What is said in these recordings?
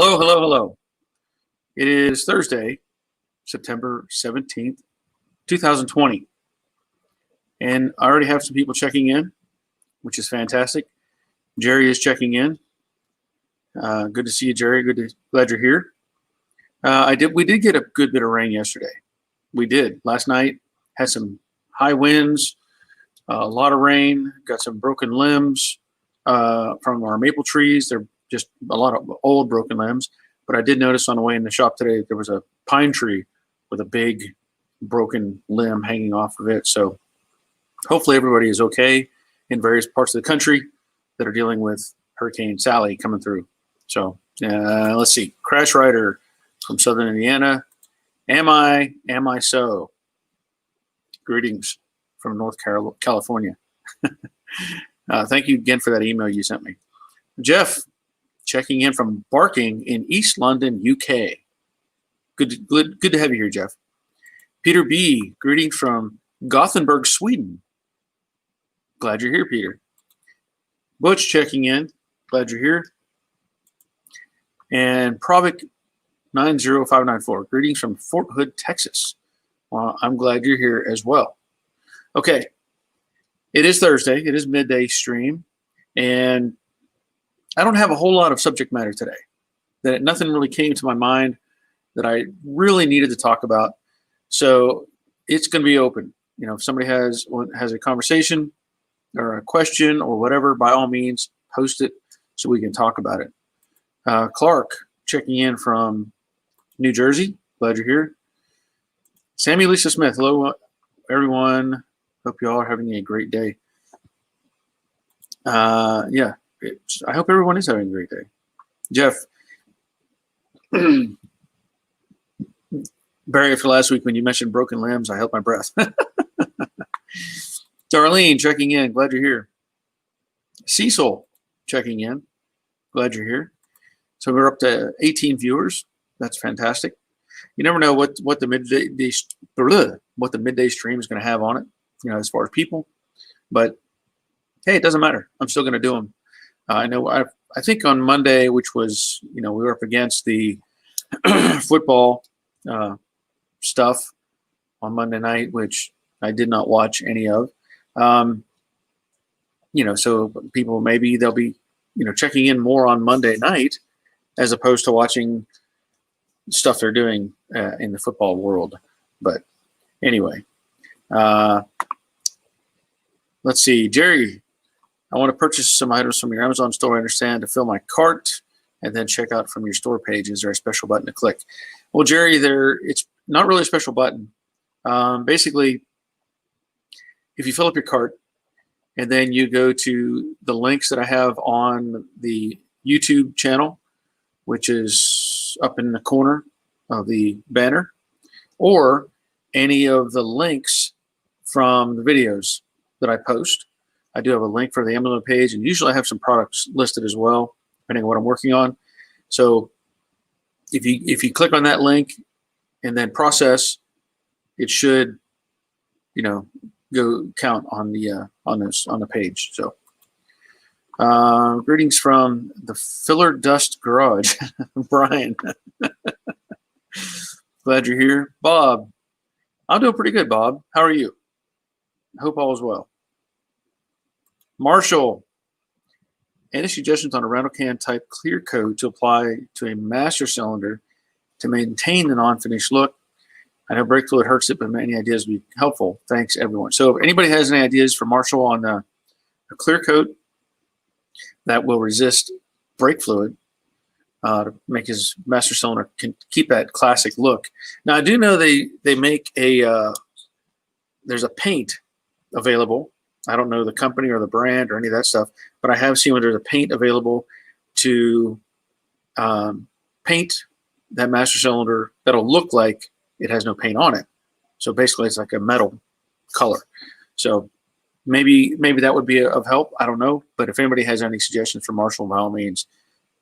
Hello, hello, hello. It is Thursday, September 17th, 2020. And I already have some people checking in, which is fantastic. Jerry is checking in. Good to see you, Jerry. Glad you're here. We did get a good bit of rain yesterday. We did. Last night had some high winds, a lot of rain, got some broken limbs from our maple trees. They're just a lot of old broken limbs. But I did notice on the way in the shop today, there was a pine tree with a big broken limb hanging off of it. So hopefully everybody is okay in various parts of the country that are dealing with Hurricane Sally coming through. So let's see. Crash Rider from Southern Indiana. Am I so? Greetings from North California. Thank you again for that email you sent me. Jeff, checking in from Barking in East London, UK. Good to have you here, Jeff. Peter B, greetings from Gothenburg, Sweden. Glad you're here, Peter. Butch checking in. Glad you're here. And Provic 90594, greetings from Fort Hood, Texas. Well, I'm glad you're here as well. Okay, it is Thursday. It is midday stream, and I don't have a whole lot of subject matter today. Nothing really came to my mind that I really needed to talk about. So it's going to be open. You know, if somebody has a conversation or a question or whatever, by all means, post it so we can talk about it. Clark checking in from New Jersey. Glad you're here. Sammy Lisa Smith. Hello, everyone. Hope you all are having a great day. Yeah. I hope everyone is having a great day. Jeff, Barry, after last week when you mentioned broken limbs, I held my breath. Darlene checking in. Glad you're here. Cecil checking in. Glad you're here. So we're up to 18 viewers. That's fantastic. You never know what the midday stream is going to have on it, you know, as far as people. But hey, it doesn't matter. I'm still going to do them. I know. I think on Monday, which was, you know, we were up against the football stuff on Monday night, which I did not watch any of. You know, so people maybe they'll be, you know, checking in more on Monday night as opposed to watching stuff they're doing in the football world. But anyway, let's see, Jerry. I want to purchase some items from your Amazon store, I understand, to fill my cart and then check out from your store page. Is there a special button to click? Well, Jerry, it's not really a special button. Basically, if you fill up your cart and then you go to the links that I have on the YouTube channel, which is up in the corner of the banner, or any of the links from the videos that I post. I do have a link for the Amazon page, and usually I have some products listed as well, depending on what I'm working on. So if you click on that link and then process, it should, you know, go count on the page. So greetings from the Filler Dust Garage, Brian. Glad you're here, Bob. I'm doing pretty good, Bob. How are you? I hope all is well. Marshall, any suggestions on a rental can type clear coat to apply to a master cylinder to maintain the non-finished look? I know brake fluid hurts it, but any ideas would be helpful. Thanks, everyone. So if anybody has any ideas for Marshall on a clear coat that will resist brake fluid to make his master cylinder can keep that classic look. Now, I do know they make there's a paint available. I don't know the company or the brand or any of that stuff, but I have seen where there's a paint available to paint that master cylinder that'll look like it has no paint on it. So basically, it's like a metal color. So maybe that would be of help. I don't know, but if anybody has any suggestions for Marshall, by all means,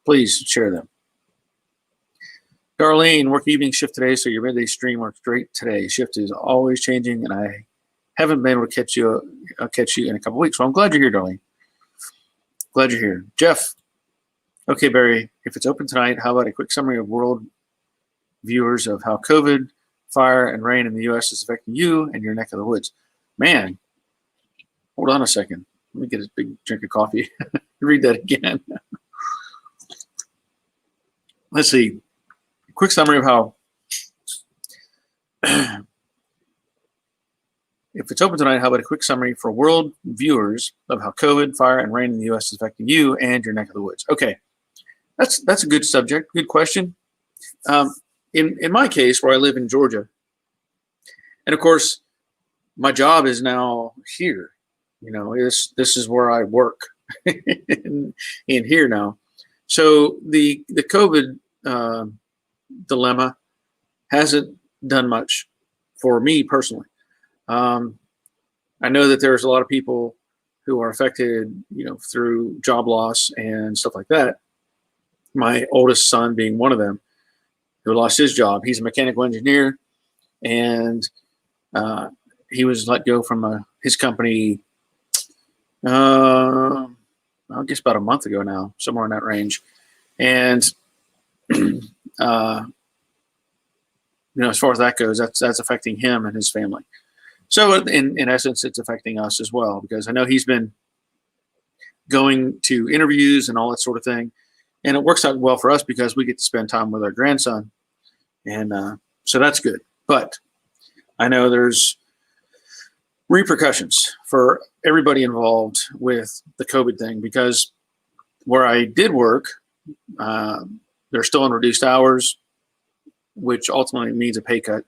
please share them. Darlene, work evening shift today, so your midday stream works great today. Shift is always changing, and I haven't been able to catch you in a couple weeks. So I'm glad you're here, Darlene. Glad you're here. Jeff, Okay, Barry, if it's open tonight, how about a quick summary of world viewers of how COVID, fire, and rain in the U.S. is affecting you and your neck of the woods? Man, hold on a second. Let me get a big drink of coffee. Read that again. Let's see. Quick summary of how, if it's open tonight, how about a quick summary for world viewers of how COVID, fire, and rain in the U.S. is affecting you and your neck of the woods? Okay, that's a good subject, good question. In my case, where I live in Georgia, and of course, my job is now here. You know, this is where I work in here now. So the COVID dilemma hasn't done much for me personally. I know that there's a lot of people who are affected, you know, through job loss and stuff like that. My oldest son being one of them, who lost his job. He's a mechanical engineer, and he was let go from his company, I guess about a month ago now, somewhere in that range. And you know, as far as that goes, that's affecting him and his family. So in essence, it's affecting us as well, because I know he's been going to interviews and all that sort of thing, and it works out well for us because we get to spend time with our grandson, and so that's good. But I know there's repercussions for everybody involved with the COVID thing, because where I did work, they're still on reduced hours, which ultimately means a pay cut.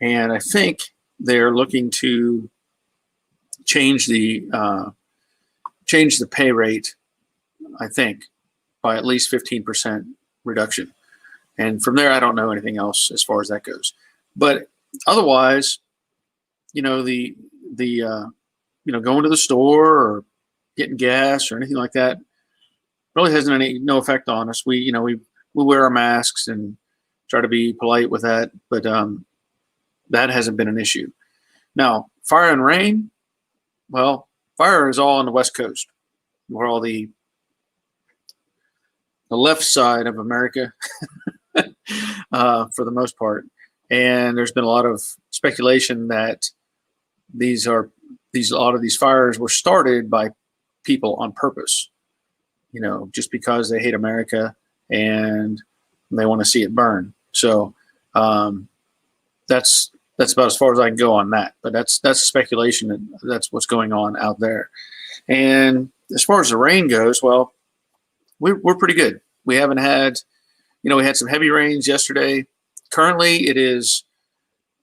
And I think they're looking to change the pay rate, I think, by at least 15% reduction. And from there, I don't know anything else as far as that goes. But otherwise, you know, the you know, going to the store or getting gas or anything like that really hasn't no effect on us. We wear our masks and try to be polite with that, but that hasn't been an issue. Now, fire and rain, well, fire is all on the West Coast, where all the left side of America, for the most part. And there's been a lot of speculation that a lot of these fires were started by people on purpose, you know, just because they hate America and they want to see it burn. So that's about as far as I can go on that. But that's speculation, and that's what's going on out there. And as far as the rain goes, well, we're pretty good. We haven't had, you know, we had some heavy rains yesterday. Currently, it is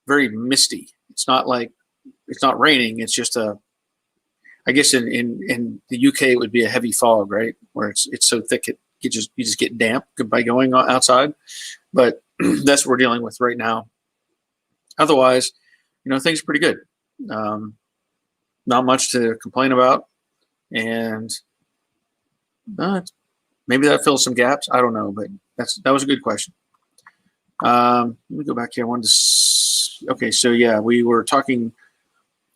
very misty. It's not raining. It's just I guess in the UK it would be a heavy fog, right? Where it's so thick you just get damp by going outside. But that's what we're dealing with right now. Otherwise, you know, things are pretty good. Not much to complain about, and maybe that fills some gaps. I don't know, but that was a good question. Let me go back here. I wanted to. Okay, so yeah, we were talking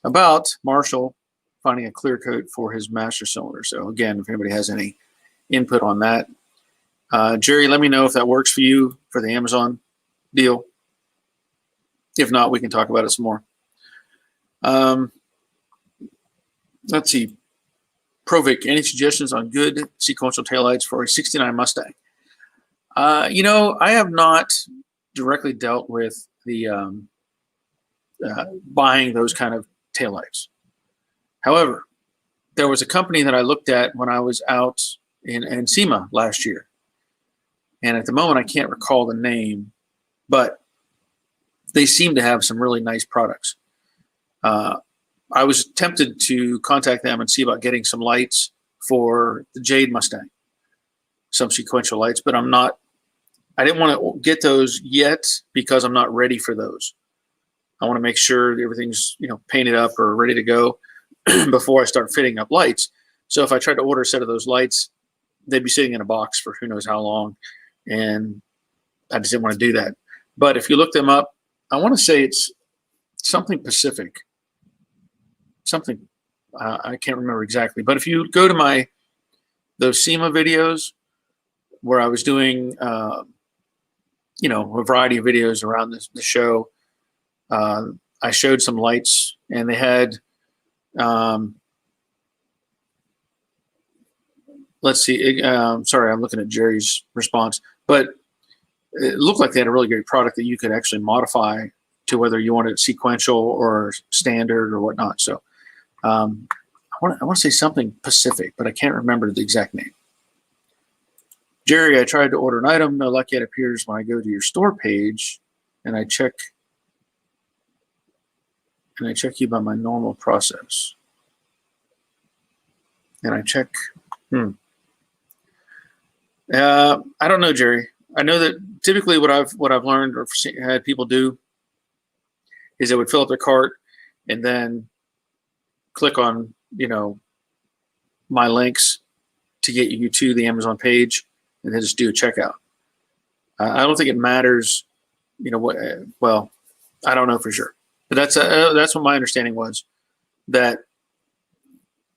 about Marshall finding a clear coat for his master cylinder. So again, if anybody has any input on that, Jerry, let me know if that works for you for the Amazon deal. If not, we can talk about it some more. Let's see. Provic, any suggestions on good sequential taillights for a 69 Mustang? You know, I have not directly dealt with the buying those kind of taillights. However, there was a company that I looked at when I was out in SEMA last year. And at the moment, I can't recall the name, but they seem to have some really nice products. I was tempted to contact them and see about getting some lights for the Jade Mustang, some sequential lights, but I didn't want to get those yet because I'm not ready for those. I want to make sure everything's, you know, painted up or ready to go before I start fitting up lights. So if I tried to order a set of those lights, they'd be sitting in a box for who knows how long, and I just didn't want to do that. But if you look them up, I want to say it's something Pacific. Something I can't remember exactly, but if you go to those SEMA videos, where I was doing, you know, a variety of videos around the show. I showed some lights, and they had, let's see, sorry, I'm looking at Jerry's response, but it looked like they had a really great product that you could actually modify to whether you wanted it sequential or standard or whatnot. So I want to say something Pacific, but I can't remember the exact name. Jerry, I tried to order an item. No luck yet appears when I go to your store page, and I check you by my normal process. And I check. I don't know, Jerry. I know that typically what I've learned or had people do is they would fill up their cart and then click on, you know, my links to get you to the Amazon page, and then just do a checkout. I don't think it matters, you know what? Well, I don't know for sure, but that's what my understanding was. That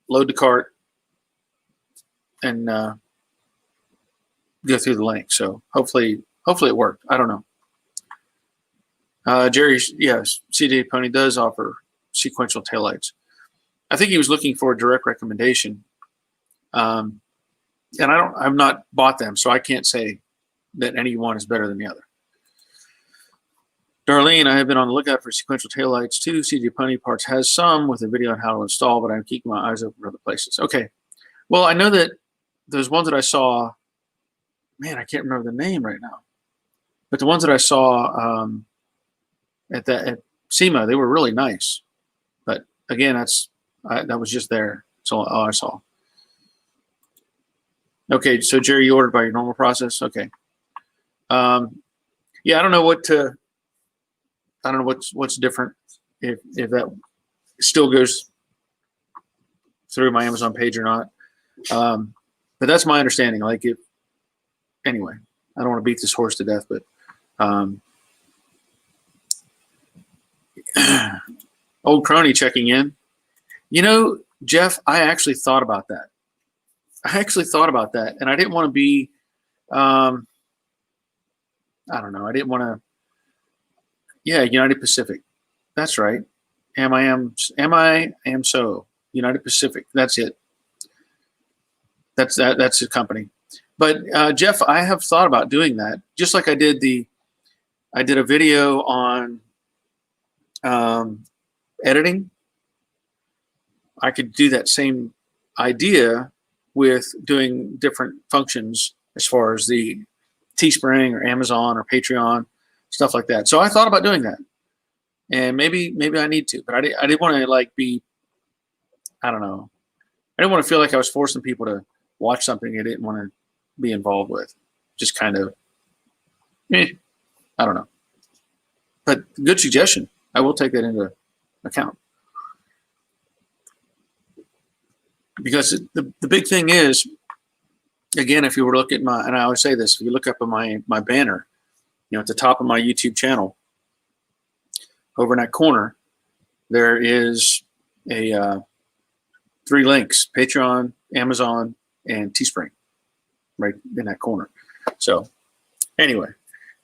load the cart and go through the link. So hopefully it worked. I don't know. Jerry, yes, CJ Pony does offer sequential taillights. I think he was looking for a direct recommendation. And I've not bought them, so I can't say that any one is better than the other. Darlene, I have been on the lookout for sequential taillights too. CJ Pony Parts has some with a video on how to install, but I'm keeping my eyes open for other places. Okay. Well, I know that those ones that I saw, man, I can't remember the name right now, but the ones that I saw at SEMA, they were really nice. But again, that was just there. That's all I saw. Okay, so Jerry, you ordered by your normal process. Okay. Yeah, I don't know what's different if that still goes through my Amazon page or not. But that's my understanding. Like anyway, I don't want to beat this horse to death, but old crony checking in. You know, Jeff, I actually thought about that. And I didn't want to be, I don't know. I didn't want to. Yeah, United Pacific. That's right. Am so United Pacific. That's it. That's the company. But Jeff, I have thought about doing that. Just like I did a video on editing. I could do that same idea with doing different functions as far as the Teespring or Amazon or Patreon, stuff like that. So I thought about doing that, and maybe I need to, but I didn't want to like be, I don't know. I didn't want to feel like I was forcing people to watch something I didn't want to be involved with. Just kind of, I don't know. But good suggestion. I will take that into account. Because the big thing is, again, if you were to look at and I always say this, if you look up at my banner, you know, at the top of my YouTube channel, over in that corner, there is a 3 links: Patreon, Amazon, and Teespring, right in that corner. So anyway,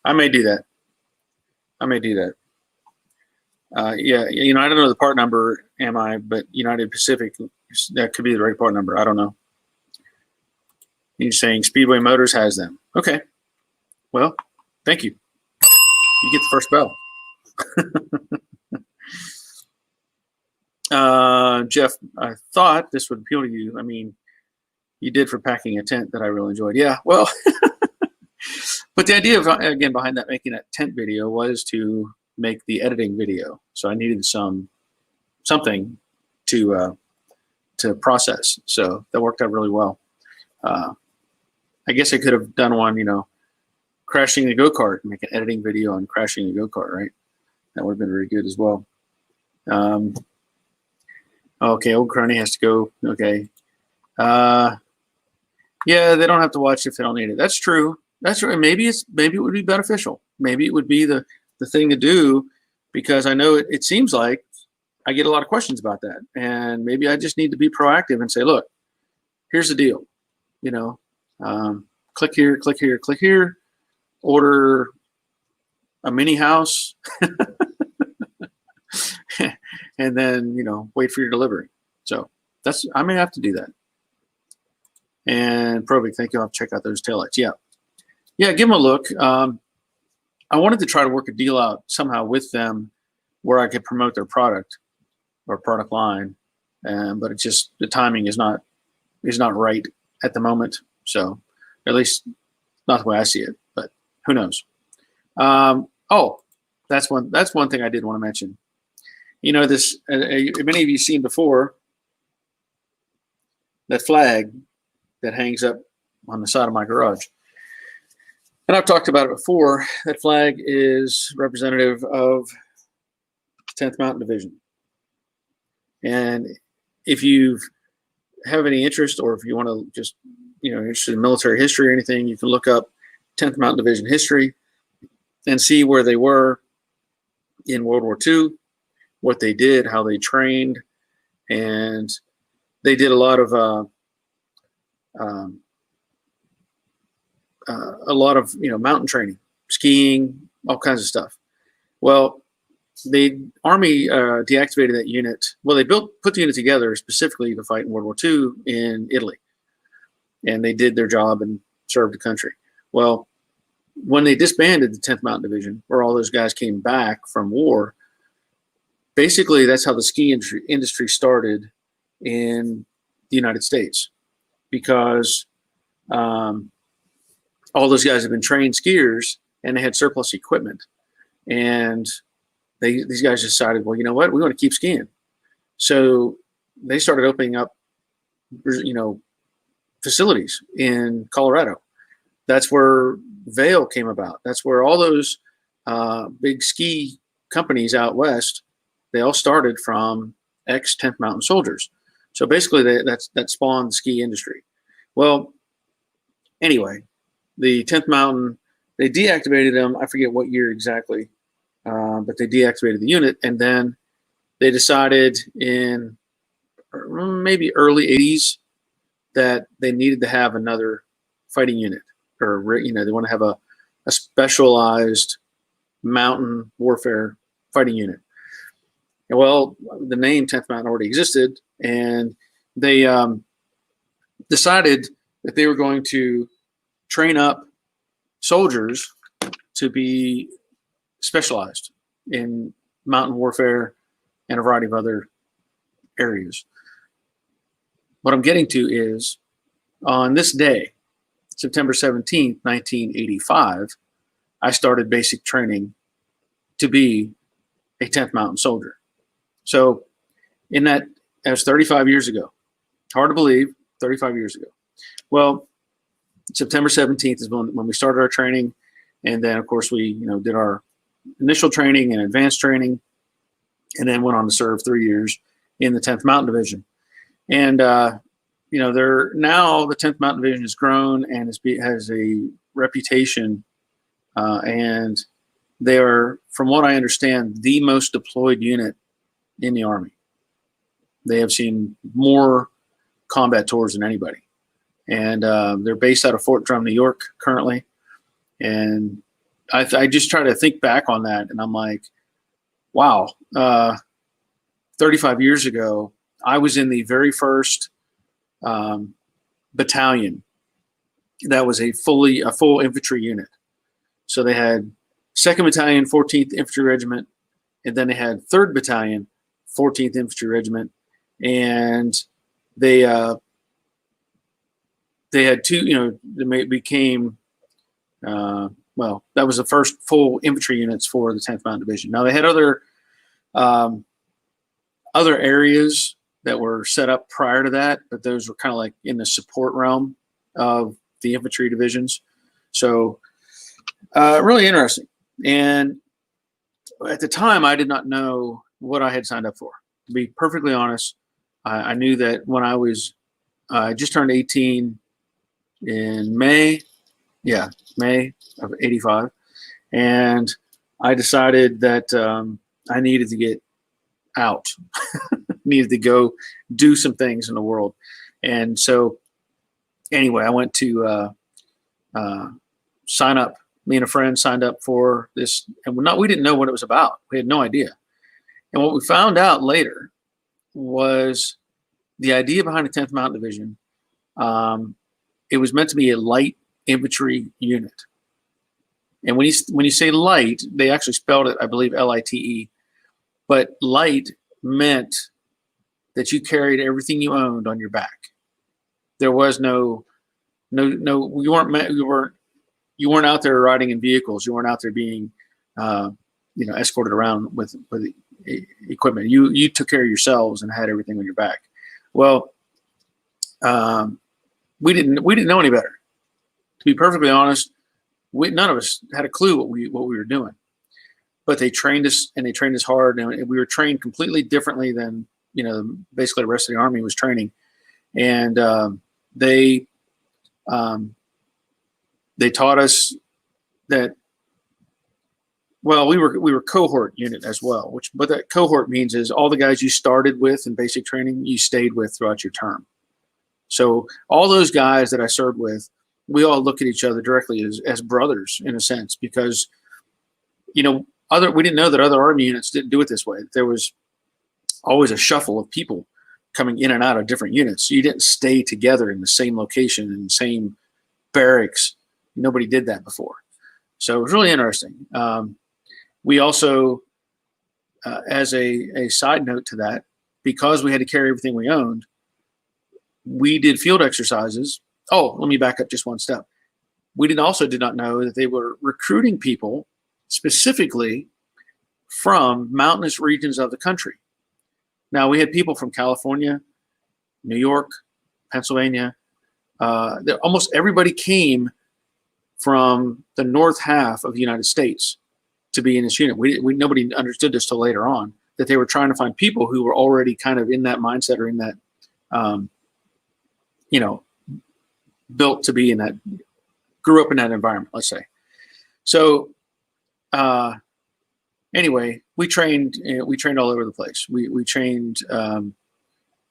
I may do that. Yeah, you know, I don't know the part number, but United Pacific, that could be the right part number. I don't know. You're saying Speedway Motors has them. Okay. Well, thank you. You get the first bell. Jeff, I thought this would appeal to you. I mean, you did for packing a tent that I really enjoyed. Yeah, well, but the idea of, again, behind that, making that tent video was to make the editing video. So I needed something to process. So that worked out really well. I guess I could have done one, you know, crashing a go-kart, make an editing video on crashing a go-kart, right? That would have been very good as well. Okay, old crony has to go. Okay. Yeah, they don't have to watch if they don't need it. That's true. That's right. Maybe it would be beneficial. Maybe it would be the thing to do, because I know it seems like I get a lot of questions about that, and maybe I just need to be proactive and say, look, here's the deal. You know, click here, click here, click here, order a mini house, and then, wait for your delivery. So I may have to do that. And Provic, thank you. I'll check out those taillights. Yeah, give them a look. I wanted to try to work a deal out somehow with them where I could promote their product or product line, but it's just the timing is not right at the moment. So at least not the way I see it, but who knows? That's one thing I did want to mention. This many of you seen before, that flag that hangs up on the side of my garage. And I've talked about it before. That flag is representative of the 10th Mountain Division. And if you have any interest, or if you want to just, interested in military history or anything, you can look up 10th Mountain Division history and see where they were in World War II, what they did, how they trained, and they did a lot of mountain training, skiing, all kinds of stuff. Well, the Army deactivated that unit. Well, they put the unit together specifically to fight in World War II in Italy, and they did their job and served the country. Well, when they disbanded the 10th Mountain Division, where all those guys came back from war, basically that's how the ski industry started in the United States, because all those guys have been trained skiers and they had surplus equipment, and these guys decided, well, you know what, we want to keep skiing. So they started opening up, facilities in Colorado. That's where Vail came about. That's where all those big ski companies out west, they all started from ex-10th Mountain soldiers. So basically that spawned the ski industry. Well, anyway, the 10th Mountain, they deactivated them. I forget what year exactly, but they deactivated the unit. And then they decided in maybe early 80s that they needed to have another fighting unit, or, they want to have a specialized mountain warfare fighting unit. And well, the name 10th Mountain already existed, and they decided that they were going to train up soldiers to be specialized in mountain warfare and a variety of other areas. What I'm getting to is, on this day, September 17th, 1985, I started basic training to be a 10th Mountain soldier. So that was 35 years ago. Hard to believe, 35 years ago. Well, September 17th is when we started our training. And then, of course, we did our initial training and advanced training, and then went on to serve 3 years in the 10th Mountain Division. And, they're now, the 10th Mountain Division has grown and has a reputation, and they are, from what I understand, the most deployed unit in the Army. They have seen more combat tours than anybody. And they're based out of Fort Drum, New York currently. And I just try to think back on that, and I'm like, wow, 35 years ago, I was in the very first battalion that was a full infantry unit. So they had 2nd Battalion, 14th Infantry Regiment, and then they had 3rd Battalion, 14th Infantry Regiment, and they had two, they became, well, that was the first full infantry units for the 10th Mountain Division. Now they had other areas that were set up prior to that, but those were kind of like in the support realm of the infantry divisions. So really interesting. And at the time, I did not know what I had signed up for. To be perfectly honest, I knew that when I just turned 18 in May of 85. And I decided that I needed to get out, needed to go do some things in the world. And so anyway, I went to sign up. Me and a friend signed up for this, and we didn't know what it was about. We had no idea. And what we found out later was the idea behind the 10th Mountain Division. It was meant to be a light infantry unit. And when you say light, they actually spelled it, I believe, L-I-T-E. But light meant that you carried everything you owned on your back. There was no. You weren't out there riding in vehicles. You weren't out there being, escorted around with equipment. You took care of yourselves and had everything on your back. Well, we didn't know any better. To be perfectly honest, none of us had a clue what we were doing. But they trained us, and they trained us hard, and we were trained completely differently than basically the rest of the Army was training. And they taught us that. Well, we were cohort unit as well, what that cohort means is all the guys you started with in basic training, you stayed with throughout your term. So all those guys that I served with, we all look at each other directly as brothers in a sense, because we didn't know that other Army units didn't do it this way. There was always a shuffle of people coming in and out of different units. So you didn't stay together in the same location, in the same barracks. Nobody did that before. So it was really interesting. We also, as a side note to that, because we had to carry everything we owned, we did field exercises. Oh, let me back up just one step. We did not know that they were recruiting people specifically from mountainous regions of the country. Now, we had people from California, New York, Pennsylvania. Almost everybody came from the north half of the United States to be in this unit. Nobody understood this till later on, that they were trying to find people who were already kind of in that mindset or in that, built to be in that, grew up in that environment, let's say. So anyway, we trained all over the place. We trained in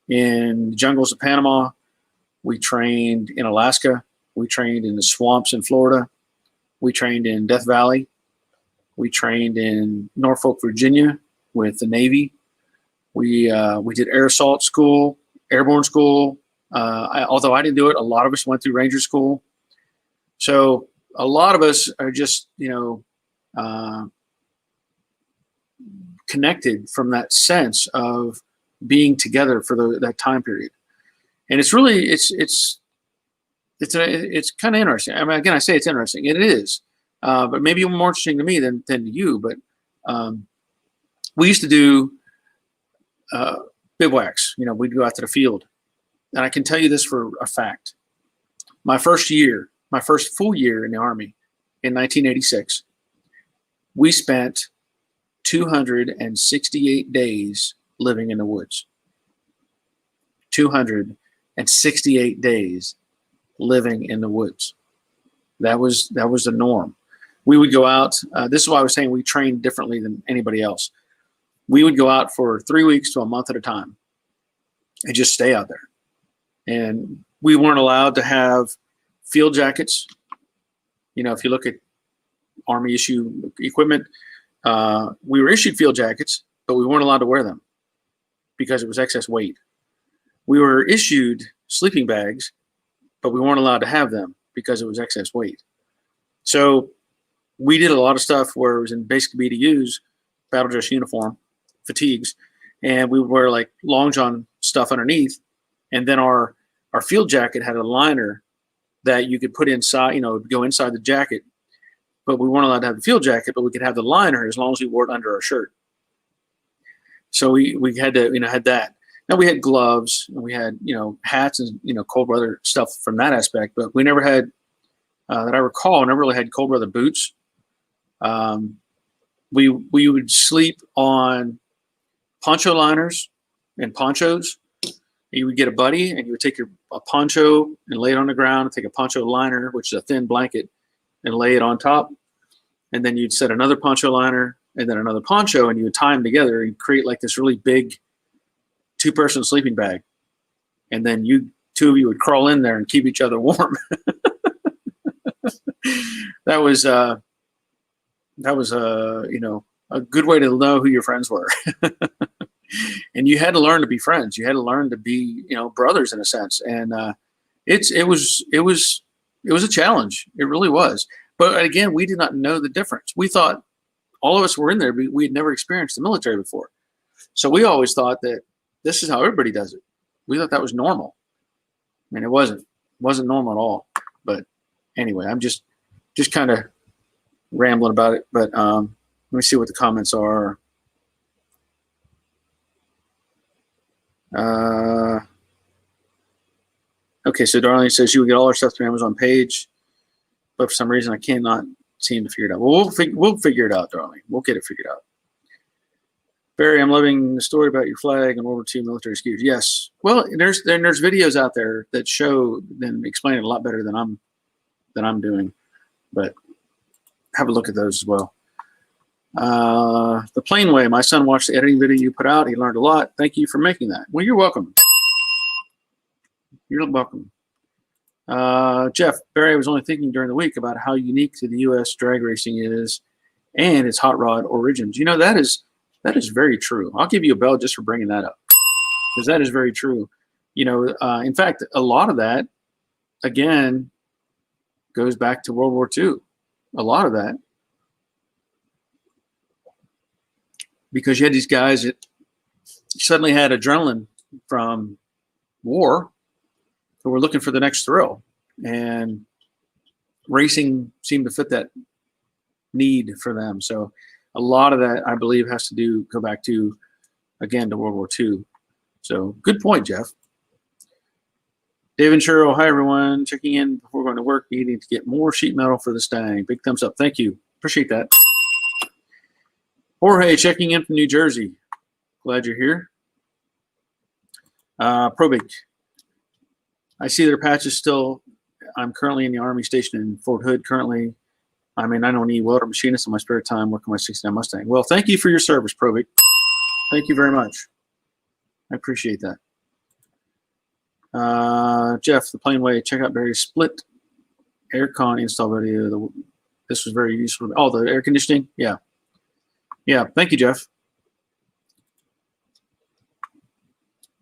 the jungles of Panama. We trained in Alaska. We trained in the swamps in Florida. We trained in Death Valley. We trained in Norfolk, Virginia with the Navy. We did air assault school, airborne school. Although I didn't do it, a lot of us went through Ranger school. So a lot of us are just, connected from that sense of being together for that time period. And it's really, it's kind of interesting. I mean, again, I say it's interesting, and it is, but maybe more interesting to me than to you. But we used to do bivouacs. We'd go out to the field, and I can tell you this for a fact. My first full year in the Army, in 1986, we spent 268 days living in the woods. 268 days living in the woods. That was the norm. We would go out. This is why I was saying we trained differently than anybody else. We would go out for 3 weeks to a month at a time and just stay out there. And we weren't allowed to have field jackets. If you look at Army issue equipment, we were issued field jackets, but we weren't allowed to wear them because it was excess weight. We were issued sleeping bags, but we weren't allowed to have them because it was excess weight. So we did a lot of stuff where it was in basic BDUs, battle dress uniform, fatigues, and we would wear like long john stuff underneath. And then our field jacket had a liner that you could put inside, go inside the jacket. But we weren't allowed to have the field jacket, but we could have the liner as long as we wore it under our shirt. So we had to, had that. Now we had gloves, and we had, hats and, cold weather stuff from that aspect, but we never had, that I recall, never really had cold weather boots. We would sleep on poncho liners and ponchos. You would get a buddy, and you would take a poncho and lay it on the ground, and take a poncho liner, which is a thin blanket, and lay it on top. And then you'd set another poncho liner and then another poncho, and you would tie them together and create like this really big 2-person sleeping bag. And then two of you would crawl in there and keep each other warm. that was you know, a good way to know who your friends were. And you had to learn to be friends. You had to learn to be, you know, brothers in a sense. And it was a challenge. It really was. But again, we did not know the difference. We thought all of us were in there, but we had never experienced the military before. So we always thought that this is how everybody does it. We thought that was normal. I mean, it wasn't normal at all. But anyway, I'm just kind of rambling about it. But let me see what the comments are. Okay, so Darlene says you would get all our stuff to Amazon page, but for some reason I cannot seem to figure it out. Well, we'll figure it out, Darlene. We'll get it figured out. Barry, I'm loving the story about your flag and World War II military skis. Yes. Well, there's videos out there that show and explain it a lot better than I'm doing, but have a look at those as well. The plain way. My son watched the editing video you put out. He learned a lot. Thank you for making that. Well, you're welcome. You're welcome. Jeff, Barry, I was only thinking during the week about how unique to the U.S. drag racing is and its hot rod origins. You know, that is very true. I'll give you a bell just for bringing that up, because that is very true. You know, in fact, a lot of that, again, goes back to World War II. A lot of that. Because you had these guys that suddenly had adrenaline from war who were looking for the next thrill. And racing seemed to fit that need for them. So a lot of that, I believe, has to go back to, again, to World War II. So good point, Jeff. Dave and Cheryl, hi, everyone. Checking in before going to work, needing to get more sheet metal for the Stang. Big thumbs up. Thank you. Appreciate that. Jorge, checking in from New Jersey. Glad you're here. Probic. I see their patches still. I'm currently in the Army station in Fort Hood currently. I mean, I don't need welder machinist in my spare time working my 69 Mustang. Well, thank you for your service, Probic. Thank you very much. I appreciate that. Jeff, the plain way, check out Barry's split aircon install video. This was very useful. Oh, the air conditioning? Yeah. Yeah, thank you, Jeff.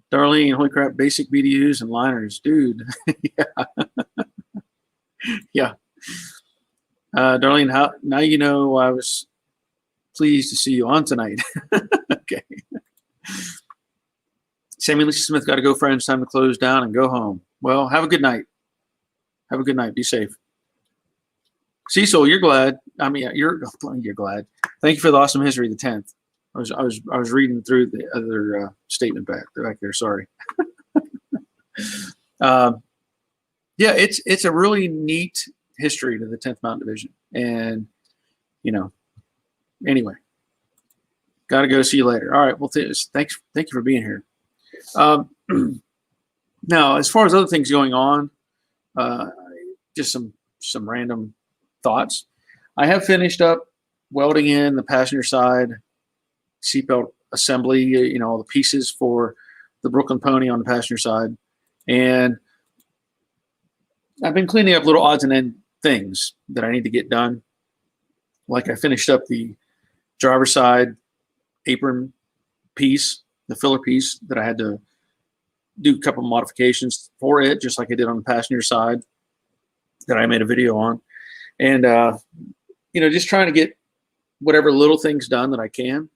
Darlene, holy crap, basic BDUs and liners. Dude, yeah. Yeah. Darlene, now you know I was pleased to see you on tonight. Okay. Sammy Lisa Smith, got to go, friends. Time to close down and go home. Well, have a good night. Have a good night. Be safe. Cecil, you're glad. I mean, you're glad. Thank you for the awesome history of the 10th. I was reading through the other statement back there. Sorry. Yeah, it's a really neat history to the 10th Mountain Division, and you know, anyway, got to go. See you later. All right. Well, thank you for being here. Now, as far as other things going on, just some random thoughts. I have finished up welding in the passenger side seatbelt assembly, you know, all the pieces for the Brooklyn Pony on the passenger side. And I've been cleaning up little odds and end things that I need to get done. Like I finished up the driver's side apron piece, the filler piece that I had to do a couple modifications for it, just like I did on the passenger side that I made a video on. And, you know, just trying to get whatever little things done that I can.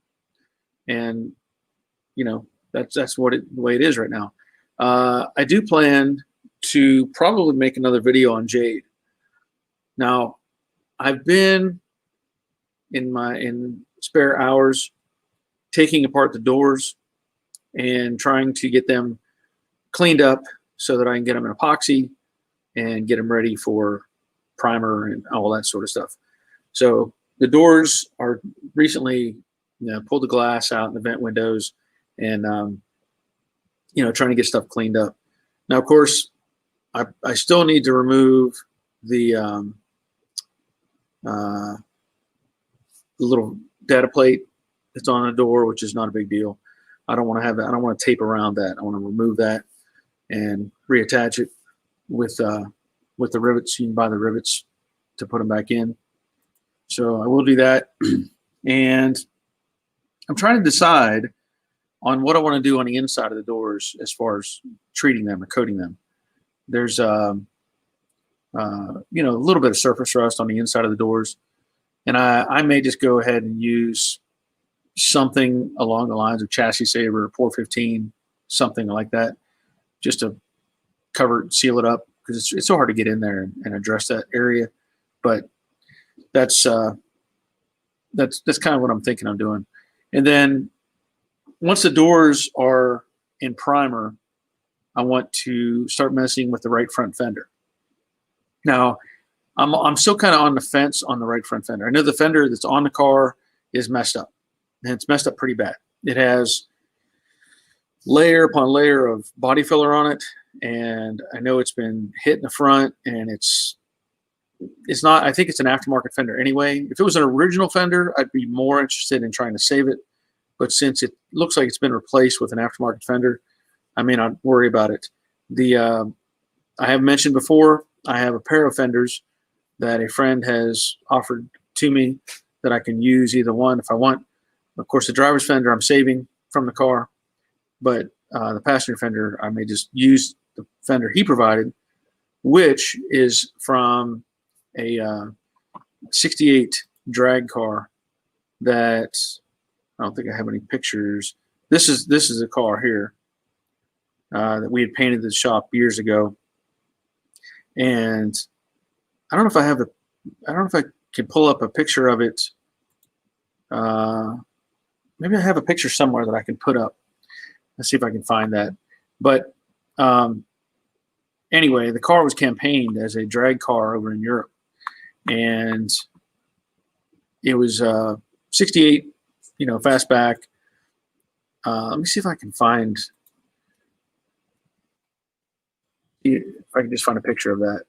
And, you know, that's the way it is right now. I do plan to probably make another video on Jade. Now, I've been in spare hours taking apart the doors and trying to get them cleaned up so that I can get them in epoxy and get them ready for primer and all that sort of stuff. So the doors are recently, you know, pulled the glass out in the vent windows and, you know, trying to get stuff cleaned up. Now, of course, I still need to remove the little data plate that's on the door, which is not a big deal. I don't want to have that. I don't want to tape around that. I want to remove that and reattach it with the rivets. You can buy the rivets to put them back in. So I will do that. And I'm trying to decide on what I want to do on the inside of the doors as far as treating them or coating them. There's a little bit of surface rust on the inside of the doors, and I may just go ahead and use something along the lines of Chassis Saver, 415, something like that, just to cover it, seal it up, because it's so hard to get in there and address that area. But that's kind of what I'm thinking I'm doing. And then once the doors are in primer, I want to start messing with the right front fender. Now, I'm still kind of on the fence on the right front fender. I know the fender that's on the car is messed up, and it's messed up pretty bad. It has layer upon layer of body filler on it, and I know it's been hit in the front, and it's not, I think it's an aftermarket fender anyway. If it was an original fender, I'd be more interested in trying to save it. But since it looks like it's been replaced with an aftermarket fender, I may not worry about it. I have mentioned before, I have a pair of fenders that a friend has offered to me that I can use either one if I want. Of course, the driver's fender I'm saving from the car, but the passenger fender, I may just use the fender he provided, which is from a 68 drag car that I don't think I have any pictures. This is a car here that we had painted the shop years ago, and I don't know if I can pull up a picture of it. Maybe I have a picture somewhere that I can put up. Let's see if I can find that. But anyway, the car was campaigned as a drag car over in Europe, and it was 68, fastback. Let me see if I can find. If I can just find a picture of that.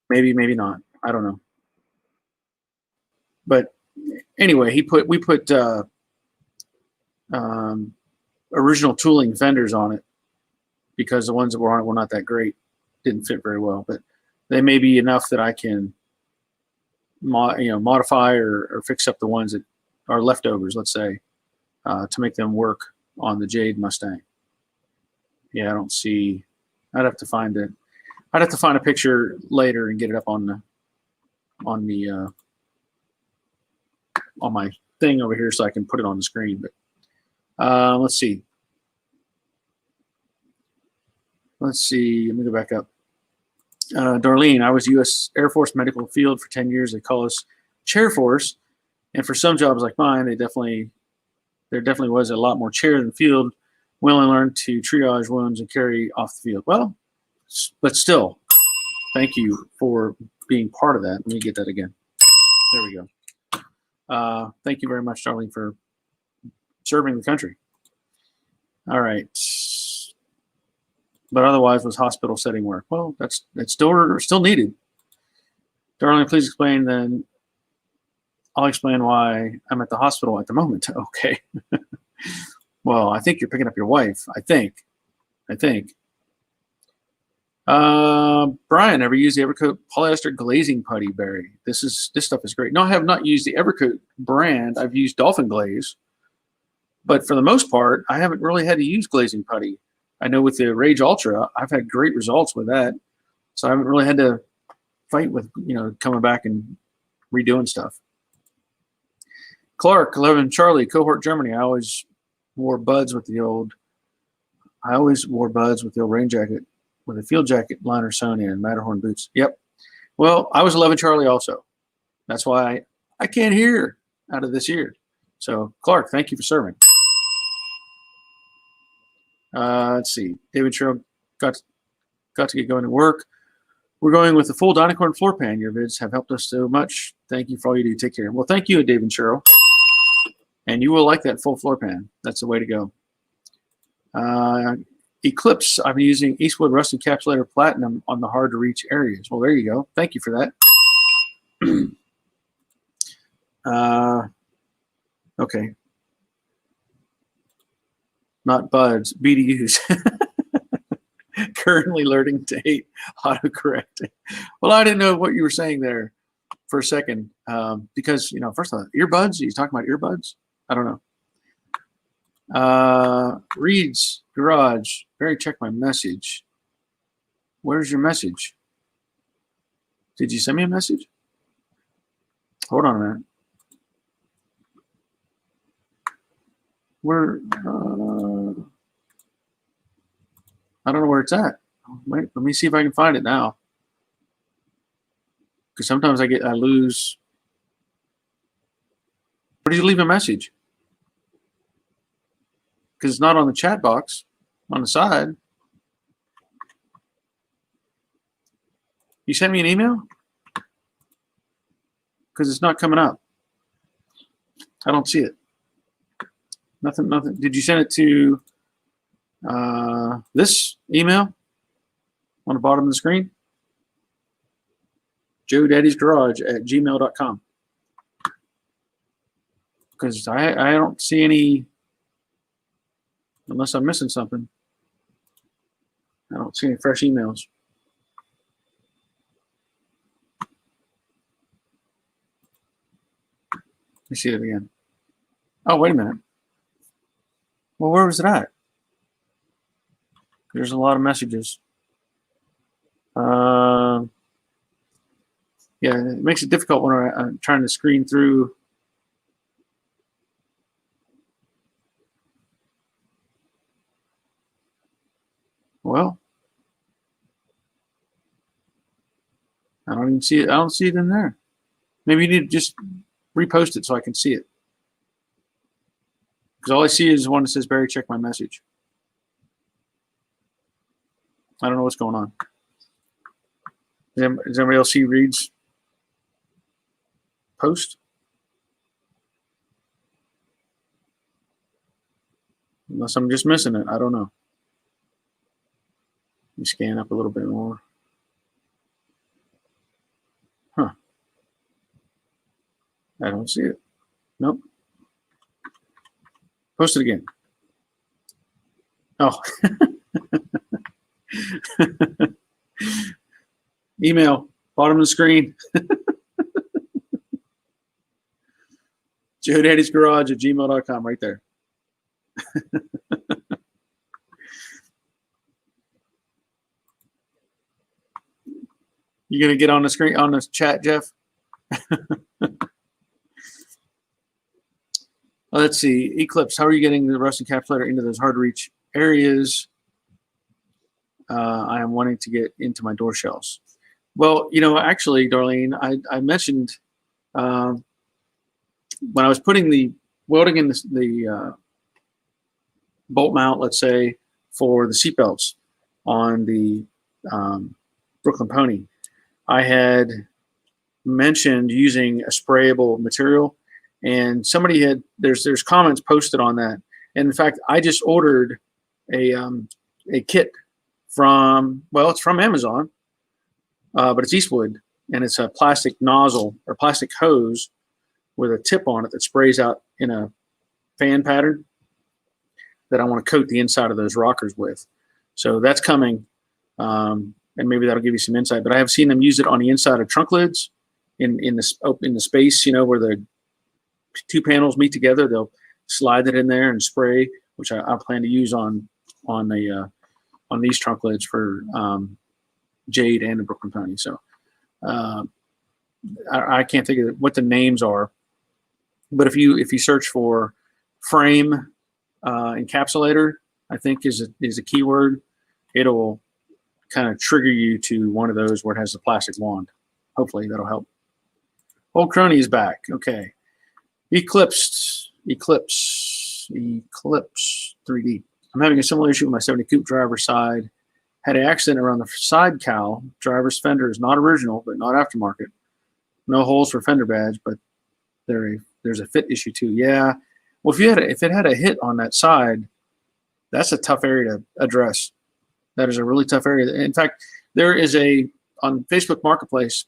Maybe, maybe not. I don't know. But anyway, we put original tooling fenders on it because the ones that were on it were not that great, didn't fit very well. But they may be enough that I can modify or fix up the ones that are leftovers, let's say, to make them work on the Jade Mustang. Yeah, I don't see. I'd have to find it. I'd have to find a picture later and get it up on my thing over here so I can put it on the screen. But let's see. Let me go back up. Darlene, I was U.S. Air Force medical field for 10 years. They call us chair force, and for some jobs like mine, there definitely was a lot more chair than field. We only learned to triage wounds and carry off the field. Well, but still, thank you for being part of that. Let me get that again. There we go. Thank you very much, Darlene, for serving the country. All right. But otherwise was hospital setting work. Well, that's still needed. Darlene, please explain then. I'll explain why I'm at the hospital at the moment. Okay. Well, I think you're picking up your wife. I think. Brian, ever used the Evercoat polyester glazing putty, Barry? This stuff is great. No, I have not used the Evercoat brand. I've used Dolphin Glaze, but for the most part, I haven't really had to use glazing putty. I know with the Rage Ultra, I've had great results with that, so I haven't really had to fight with coming back and redoing stuff. Clark, 11 Charlie, cohort Germany. I always wore buds with the old rain jacket with a field jacket liner sewn in, Matterhorn boots. Yep. Well, I was 11 Charlie also. That's why I can't hear out of this year. So, Clark, thank you for serving. Let's see. David Sherrill got to get going to work. We're going with the full Dynacorn floor pan. Your vids have helped us so much. Thank you for all you do. Take care. Well, thank you, David Sherrill. And you will like that full floor pan. That's the way to go. Eclipse, I've been using Eastwood Rust Encapsulator Platinum on the hard to reach areas. Well, there you go. Thank you for that. Okay. Not buds, BDUs. Currently learning to hate autocorrect. Well, I didn't know what you were saying there for a second, because, you know, first of all, earbuds. Are you talking about earbuds? I don't know. Reed's Garage. Barry, check my message. Where's your message? Did you send me a message? Hold on a minute. Where? I don't know where it's at. Wait, let me see if I can find it now. Because sometimes I lose. Where did you leave a message? Because it's not on the chat box on the side. You sent me an email? Because it's not coming up. I don't see it. Nothing. Did you send it to this email on the bottom of the screen? joedaddysgarage@gmail.com. Because I don't see any, unless I'm missing something. I don't see any fresh emails. Let me see it again. Oh, wait a minute. Well, where was it at? There's a lot of messages. Yeah, it makes it difficult when I'm trying to screen through. Well, I don't even see it. I don't see it in there. Maybe you need to just repost it so I can see it. Because all I see is one that says, Barry, check my message. I don't know what's going on. Does anybody else see Reed's post? Unless I'm just missing it. I don't know. Let me scan up a little bit more. Huh. I don't see it. Nope. Post it again. Oh. Email, bottom of the screen. joedaddysgarage@gmail.com, right there. You gonna get on the screen, on the chat, Jeff? Let's see. Eclipse, how are you getting the rust encapsulator into those hard to reach areas? I am wanting to get into my door shells. Well, you know, actually, Darlene, I mentioned when I was putting the welding in the bolt mount, let's say, for the seatbelts on the Brooklyn Pony, I had mentioned using a sprayable material, and somebody had there's comments posted on that. And in fact, I just ordered a kit from, well, it's from Amazon, but it's Eastwood, and it's a plastic nozzle or plastic hose with a tip on it that sprays out in a fan pattern that I want to coat the inside of those rockers with. So that's coming, and maybe that'll give you some insight. But I have seen them use it on the inside of trunk lids in the space, you know, where the two panels meet together. They'll slide it in there and spray, which I plan to use on these trunk lids for Jade and the Brooklyn Pony. So I can't think of what the names are, but if you search for frame encapsulator, I think is a keyword, it'll kind of trigger you to one of those where it has the plastic wand. Hopefully that'll help. Old Crony is back. Okay. Eclipse 3D. I'm having a similar issue with my 70 Coupe driver's side. Had an accident around the side cowl. Driver's fender is not original, but not aftermarket. No holes for fender badge, but there's a fit issue too. Yeah. Well, if it had a hit on that side, that's a tough area to address. That is a really tough area. In fact, there is on Facebook Marketplace,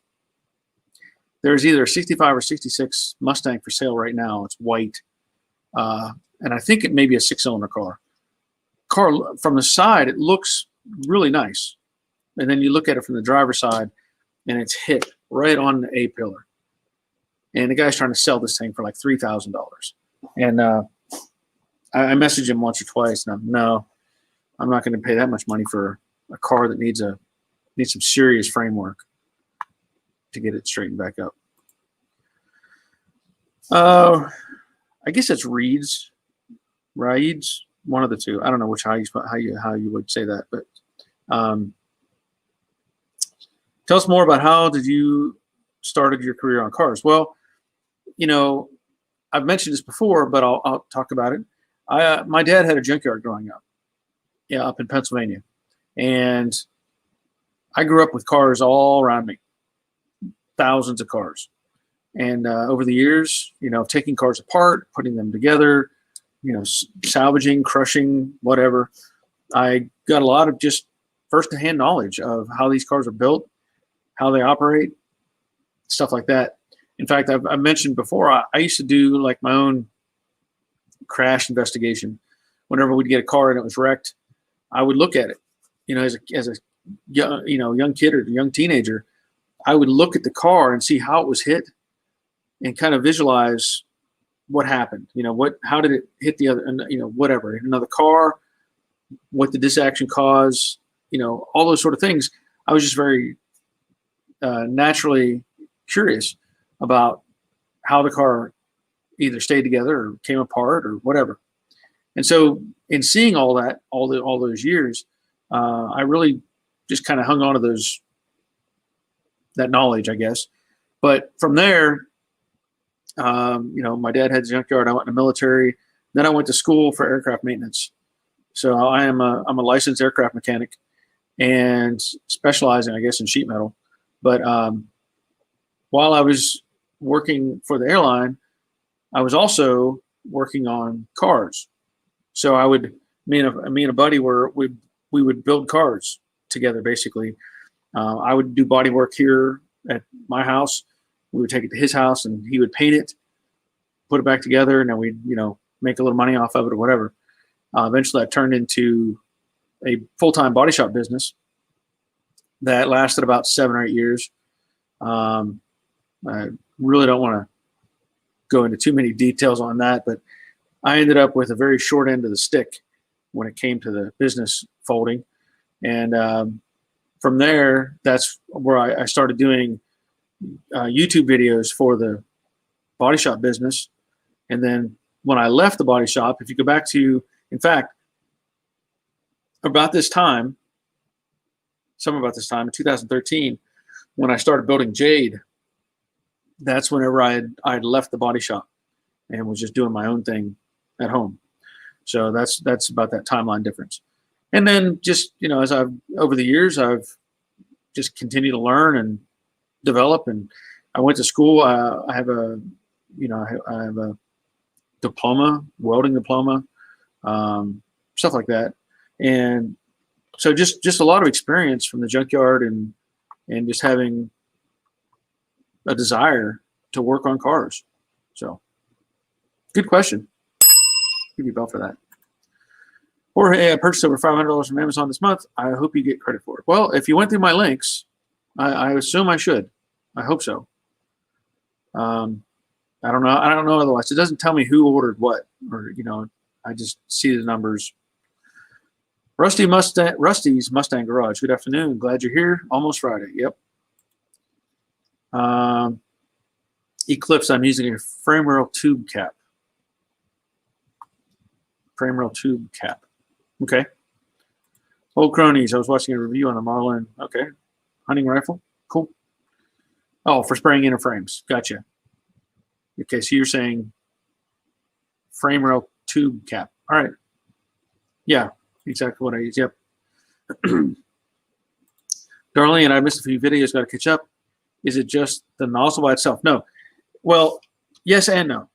there's either a 65 or 66 Mustang for sale right now. It's white. And I think it may be a 6-cylinder car. From the side, it looks really nice. And then you look at it from the driver's side, and it's hit right on the A-pillar. And the guy's trying to sell this thing for like $3,000. And I messaged him once or twice, and I'm not going to pay that much money for a car that needs some serious framework to get it straightened back up. I guess it's Reeds, one of the two. I don't know how you would say that, but tell us more about how did you started your career on cars. Well, I've mentioned this before, but I'll talk about it. My dad had a junkyard growing up, up in Pennsylvania, and I grew up with cars all around me, thousands of cars. And over the years, taking cars apart, putting them together, salvaging, crushing, whatever, I got a lot of just first-hand knowledge of how these cars are built, how they operate, stuff like that. In fact, I've mentioned before, I used to do like my own crash investigation. Whenever we'd get a car and it was wrecked, I would look at it. As a young kid or young teenager, I would look at the car and see how it was hit, and kind of visualize what happened. How did it hit the other, whatever, another car, what did this action cause, all those sort of things. I was just very naturally curious about how the car either stayed together or came apart or whatever. And so in seeing all that, all those years, I really just kind of hung on to that knowledge, I guess. But from there, my dad had a junkyard. I went in the military. Then I went to school for aircraft maintenance. So I'm a licensed aircraft mechanic and specializing, I guess, in sheet metal. But while I was working for the airline, I was also working on cars. So me and a buddy we would build cars together, basically. I would do body work here at my house. We would take it to his house, and he would paint it, put it back together, and then we'd, make a little money off of it or whatever. Eventually, I turned into a full-time body shop business that lasted about 7 or 8 years. I really don't want to go into too many details on that, but I ended up with a very short end of the stick when it came to the business folding. And from there, that's where I started doing YouTube videos for the body shop business. And then when I left the body shop, if you go back to, in fact, about this time in 2013, when I started building Jade, that's whenever I had left the body shop and was just doing my own thing at home. So that's about that timeline difference. And then just, as over the years, I've just continued to learn and develop. And I went to school. I have a diploma, welding diploma, stuff like that. And so just a lot of experience from the junkyard and just having a desire to work on cars. So good question. Give you a bell for that. Or, hey, I purchased over $500 from Amazon this month. I hope you get credit for it. Well, if you went through my links, I assume I should. I hope so. I don't know. I don't know otherwise. It doesn't tell me who ordered what, or I just see the numbers. Rusty's Mustang Garage. Good afternoon. Glad you're here. Almost Friday. Yep. Eclipse. I'm using a frame rail tube cap. Frame rail tube cap. Okay. Old cronies. I was watching a review on the Marlin. Okay. Hunting rifle. Cool. Oh, for spraying inner frames. Gotcha. Okay, so you're saying frame rail tube cap. All right. Yeah, exactly what I use. Yep. Darlene, I missed a few videos. Got to catch up. Is it just the nozzle by itself? No. Well, yes and no.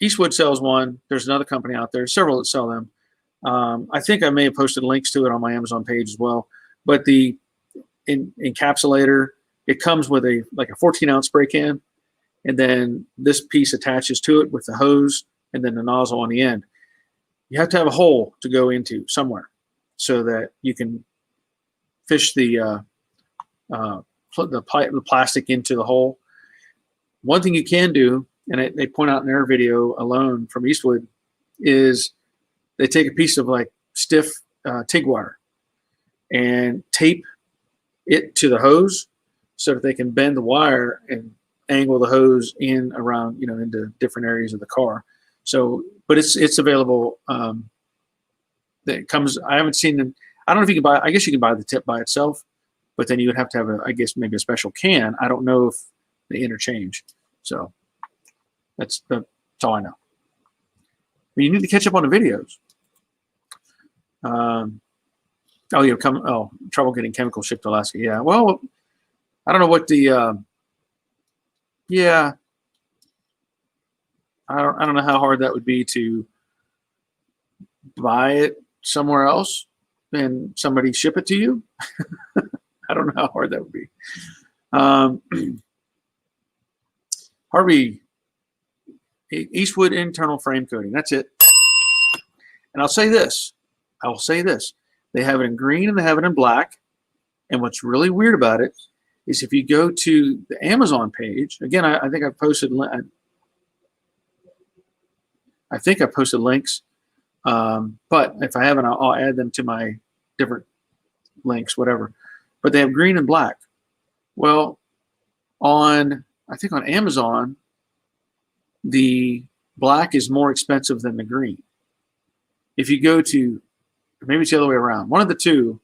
Eastwood sells one. There's another company out there, several that sell them. I think I may have posted links to it on my Amazon page as well. But the encapsulator, it comes with a 14-ounce spray can, and then this piece attaches to it with the hose and then the nozzle on the end. You have to have a hole to go into somewhere. so that you can fish the plastic into the hole. One thing you can do, and they point out in their video alone from Eastwood, is they take a piece of like stiff TIG wire and tape it to the hose so that they can bend the wire and angle the hose in around, you know, into different areas of the car. So, but it's available. That comes. I haven't seen them. I don't know if you can buy. I guess you can buy the tip by itself, but then you would have to have I guess maybe a special can. I don't know if they interchange. So that's all I know. But you need to catch up on the videos. Oh, you know, trouble getting chemicals shipped to Alaska. Yeah. Well, I don't know what the. Yeah. I don't know how hard that would be to buy it somewhere else and somebody ship it to you. I don't know how hard that would be. Harvey, Eastwood internal frame coating. That's it. And I'll say this. I will say this. They have it in green and they have it in black. And what's really weird about it is if you go to the Amazon page, again, I think I posted links. But if I haven't, I'll add them to my different links, whatever. But they have green and black. Well, I think on Amazon, the black is more expensive than the green. If you go to, maybe it's the other way around. One of the two,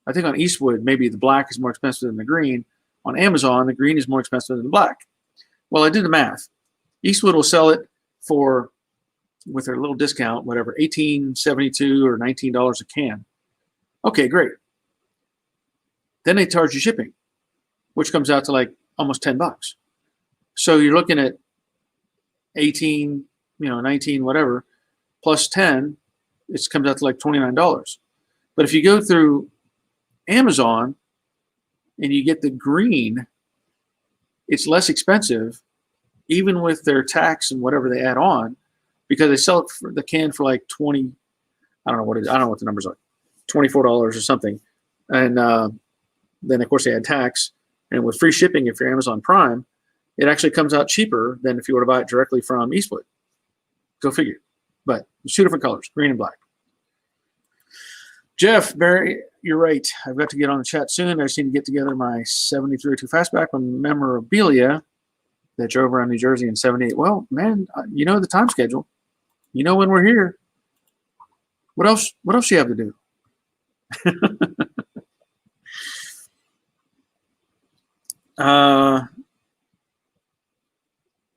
I think on Eastwood, maybe the black is more expensive than the green. On Amazon, the green is more expensive than the black. Well, I did the math. Eastwood will sell it for, with their little discount, whatever, $18.72 or $19 a can. Okay, great. Then they charge you shipping, which comes out to like almost $10. So you're looking at 18, 19, whatever, plus 10, it comes out to like $29. But if you go through Amazon and you get the green, it's less expensive, even with their tax and whatever they add on, because they sell it for the can for like 20, I don't know what it is, I don't know what the numbers are, $24 or something. And then of course they add tax, and with free shipping, if you're Amazon Prime, it actually comes out cheaper than if you were to buy it directly from Eastwood. Go figure. But it's two different colors, green and black. Jeff, Barry, you're right. I've got to get on the chat soon. I just need to get together my 7302 Fastback on memorabilia that drove around New Jersey in 78. Well, man, you know the time schedule. You know when we're here. What else do you have to do?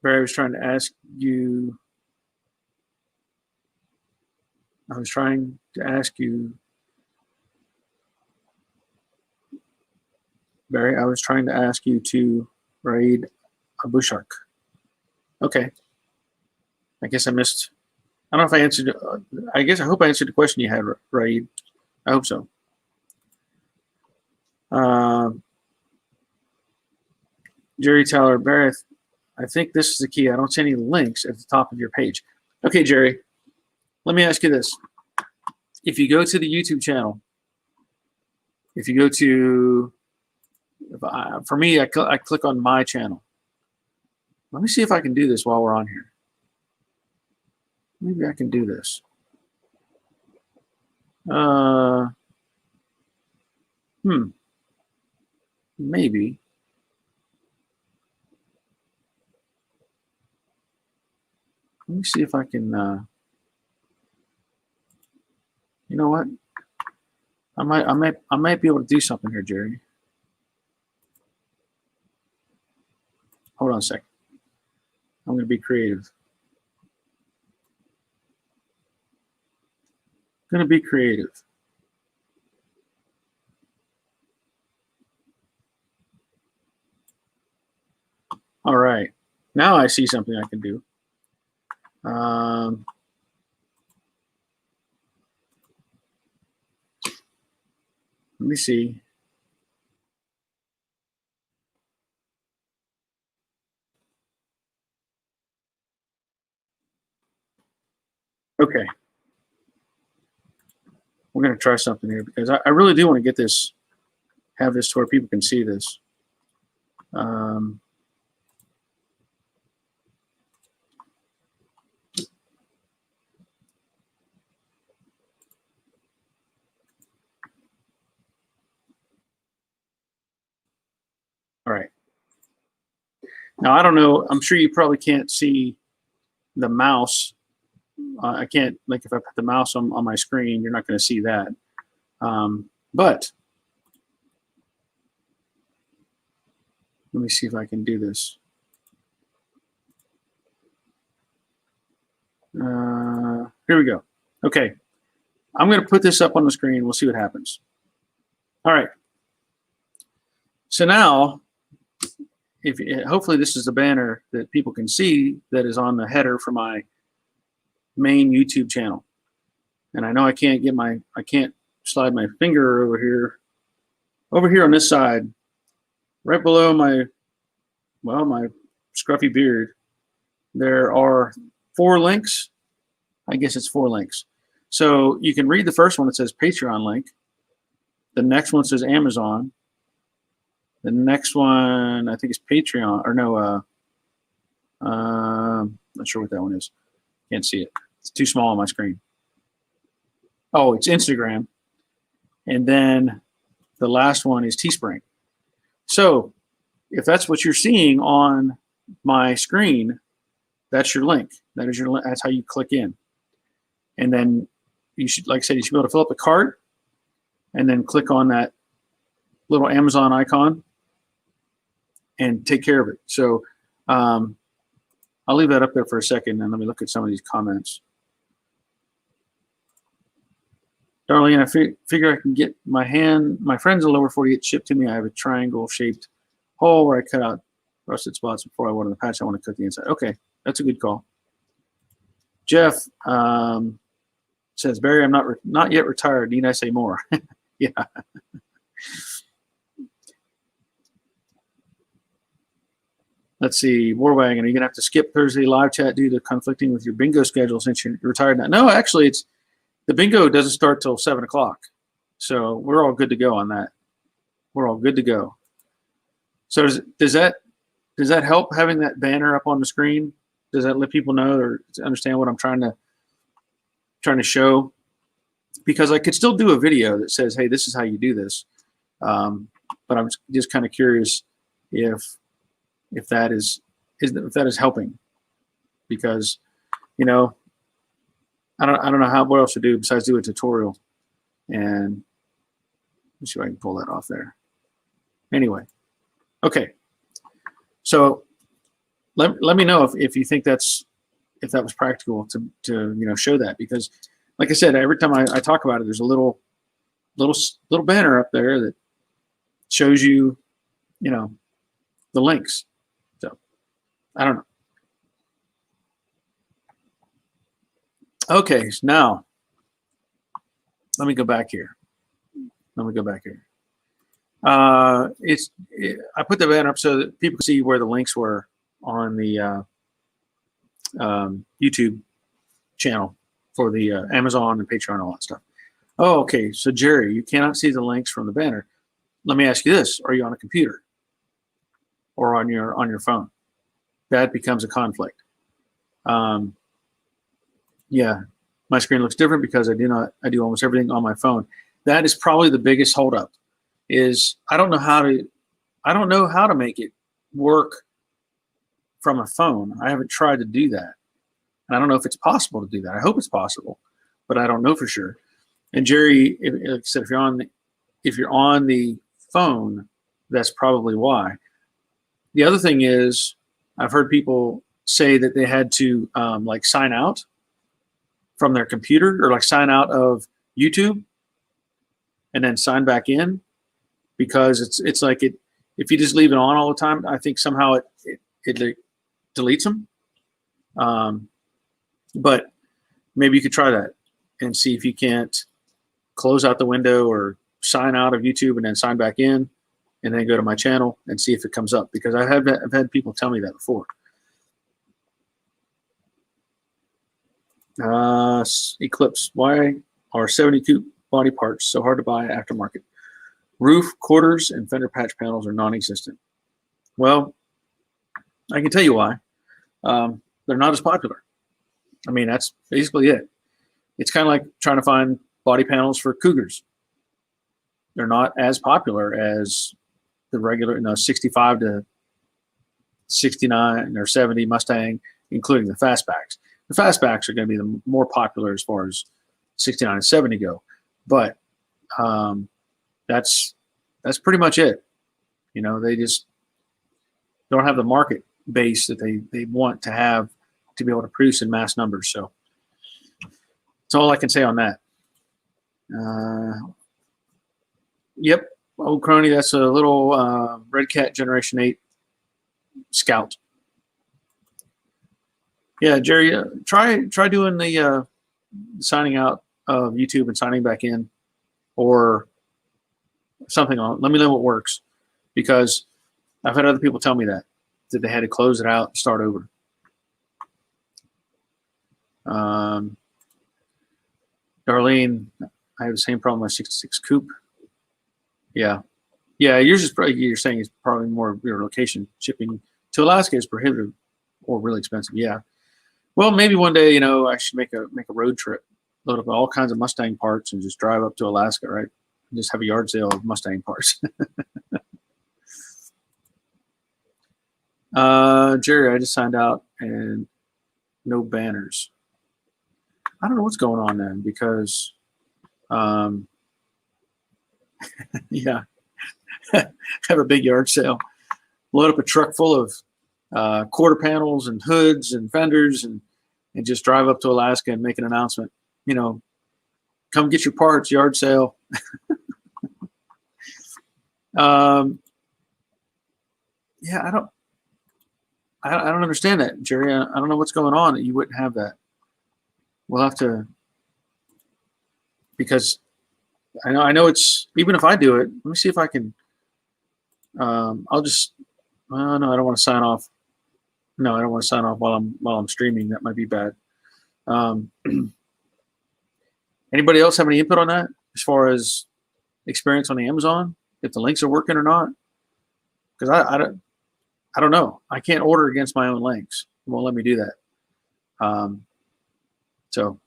Barry, I was trying to ask you. Barry, I was trying to ask you to raid a bush shark. Okay. I guess I missed. I don't know if I answered. I hope I answered the question you had, Raid. I hope so. Jerry Tyler, Barry, I think this is the key. I don't see any links at the top of your page. Okay, Jerry, let me ask you this. If you go to the YouTube channel, if you go to, for me, I click on my channel. Let me see if I can do this while we're on here. Maybe I can do this. Maybe. Let me see if I can, you know what? I might be able to do something here, Jerry. Hold on a second. I'm going to be creative. All right. Now I see something I can do. Let me see. Okay. we're going to try something here because I really do want to get this, have this to where people can see this. All right. Now, I don't know. I'm sure you probably can't see the mouse. I can't, like if I put the mouse on my screen, you're not going to see that. But let me see if I can do this. Here we go. Okay. I'm going to put this up on the screen. We'll see what happens. All right. So now, hopefully this is the banner that people can see that is on the header for my main YouTube channel. And I know I can't slide my finger over here on this side, right below my scruffy beard. There are 4 links. I guess it's 4 links. So you can read the first one. It says Patreon link. The next one says Amazon. The next one, I think, is Patreon, or no, not sure what that one is. Can't see it. It's too small on my screen. Oh, it's Instagram. And then the last one is Teespring. So if that's what you're seeing on my screen, that's your link. That is your link. That's how you click in. And then you should, like I said, you should be able to fill up the cart and then click on that little Amazon icon and take care of it. So I'll leave that up there for a second and let me look at some of these comments. Darlene, I figure I can get my friend's a lower 48 shipped to me. I have a triangle shaped hole where I cut out rusted spots before I water the patch. I want to cut the inside. Okay, that's a good call. Jeff says, Barry, I'm not yet retired. Need I say more? Yeah. Let's see, Warwagon, are you going to have to skip Thursday live chat due to conflicting with your bingo schedule since you're retired now? No, actually, the bingo doesn't start till 7 o'clock. So we're all good to go on that. We're all good to go. So does that help having that banner up on the screen? Does that let people know or understand what I'm trying to show? Because I could still do a video that says, hey, this is how you do this. But I'm just kind of curious if that is helping, because I don't know what else to do besides do a tutorial. And let's see if I can pull that off there. Anyway, okay. So let me know if you think that was practical to show that, because like I said, every time I talk about it, there's a little banner up there that shows you the links. So I don't know. Okay, so now let me go back here. I put the banner up so that people can see where the links were on the YouTube channel for the Amazon and Patreon and all that stuff. Oh, okay. So Jerry, you cannot see the links from the banner. Let me ask you this: are you on a computer or on your phone? That becomes a conflict. Yeah, my screen looks different because I do almost everything on my phone. That is probably the biggest holdup. Is I don't know how to make it work from a phone. I haven't tried to do that. And I don't know if it's possible to do that. I hope it's possible, but I don't know for sure. And Jerry, like I said, if you're on the phone, that's probably why. The other thing is, I've heard people say that they had to like sign out from their computer, or like sign out of YouTube and then sign back in, because it's like if you just leave it on all the time, I think somehow it deletes them. But maybe you could try that and see if you can't close out the window or sign out of YouTube and then sign back in, and then go to my channel and see if it comes up, because I've had people tell me that before. Eclipse, why are 72 body parts, so hard to buy aftermarket. Roof, quarters, and fender patch panels are non-existent. Well, I can tell you why. They're not as popular. I mean, that's basically it. It's kind of like trying to find body panels for Cougars. They're not as popular as the regular, 65 to 69 or 70 Mustang, including the fastbacks. The fastbacks are going to be the more popular as far as 69 and 70 go, but that's pretty much it. They just don't have the market base that they want to have to be able to produce in mass numbers. So that's all I can say on that. Yep, old crony. That's a little Red Cat Generation 8 Scout. Yeah, Jerry, try doing the signing out of YouTube and signing back in, or something on. Let me know what works, because I've had other people tell me that they had to close it out and start over. Darlene, I have the same problem with my 66 coupe. Yeah, yours is probably, you're saying it's probably more your location. Shipping to Alaska is prohibitive or really expensive. Yeah. Well, maybe one day, I should make a road trip, load up all kinds of Mustang parts and just drive up to Alaska, right? And just have a yard sale of Mustang parts. Jerry, I just signed out and no banners. I don't know what's going on then, because yeah, have a big yard sale, load up a truck full of quarter panels and hoods and fenders, and just drive up to Alaska and make an announcement. Come get your parts, yard sale. Yeah, I don't understand that, Jerry. I don't know what's going on that you wouldn't have that. We'll have to, because I know it's, even if I do it, let me see if I can. I'll just. No, I don't want to sign off. No, I don't want to sign off while I'm streaming. That might be bad. Anybody else have any input on that as far as experience on the Amazon, if the links are working or not? Because I don't know. I can't order against my own links. It won't let me do that. So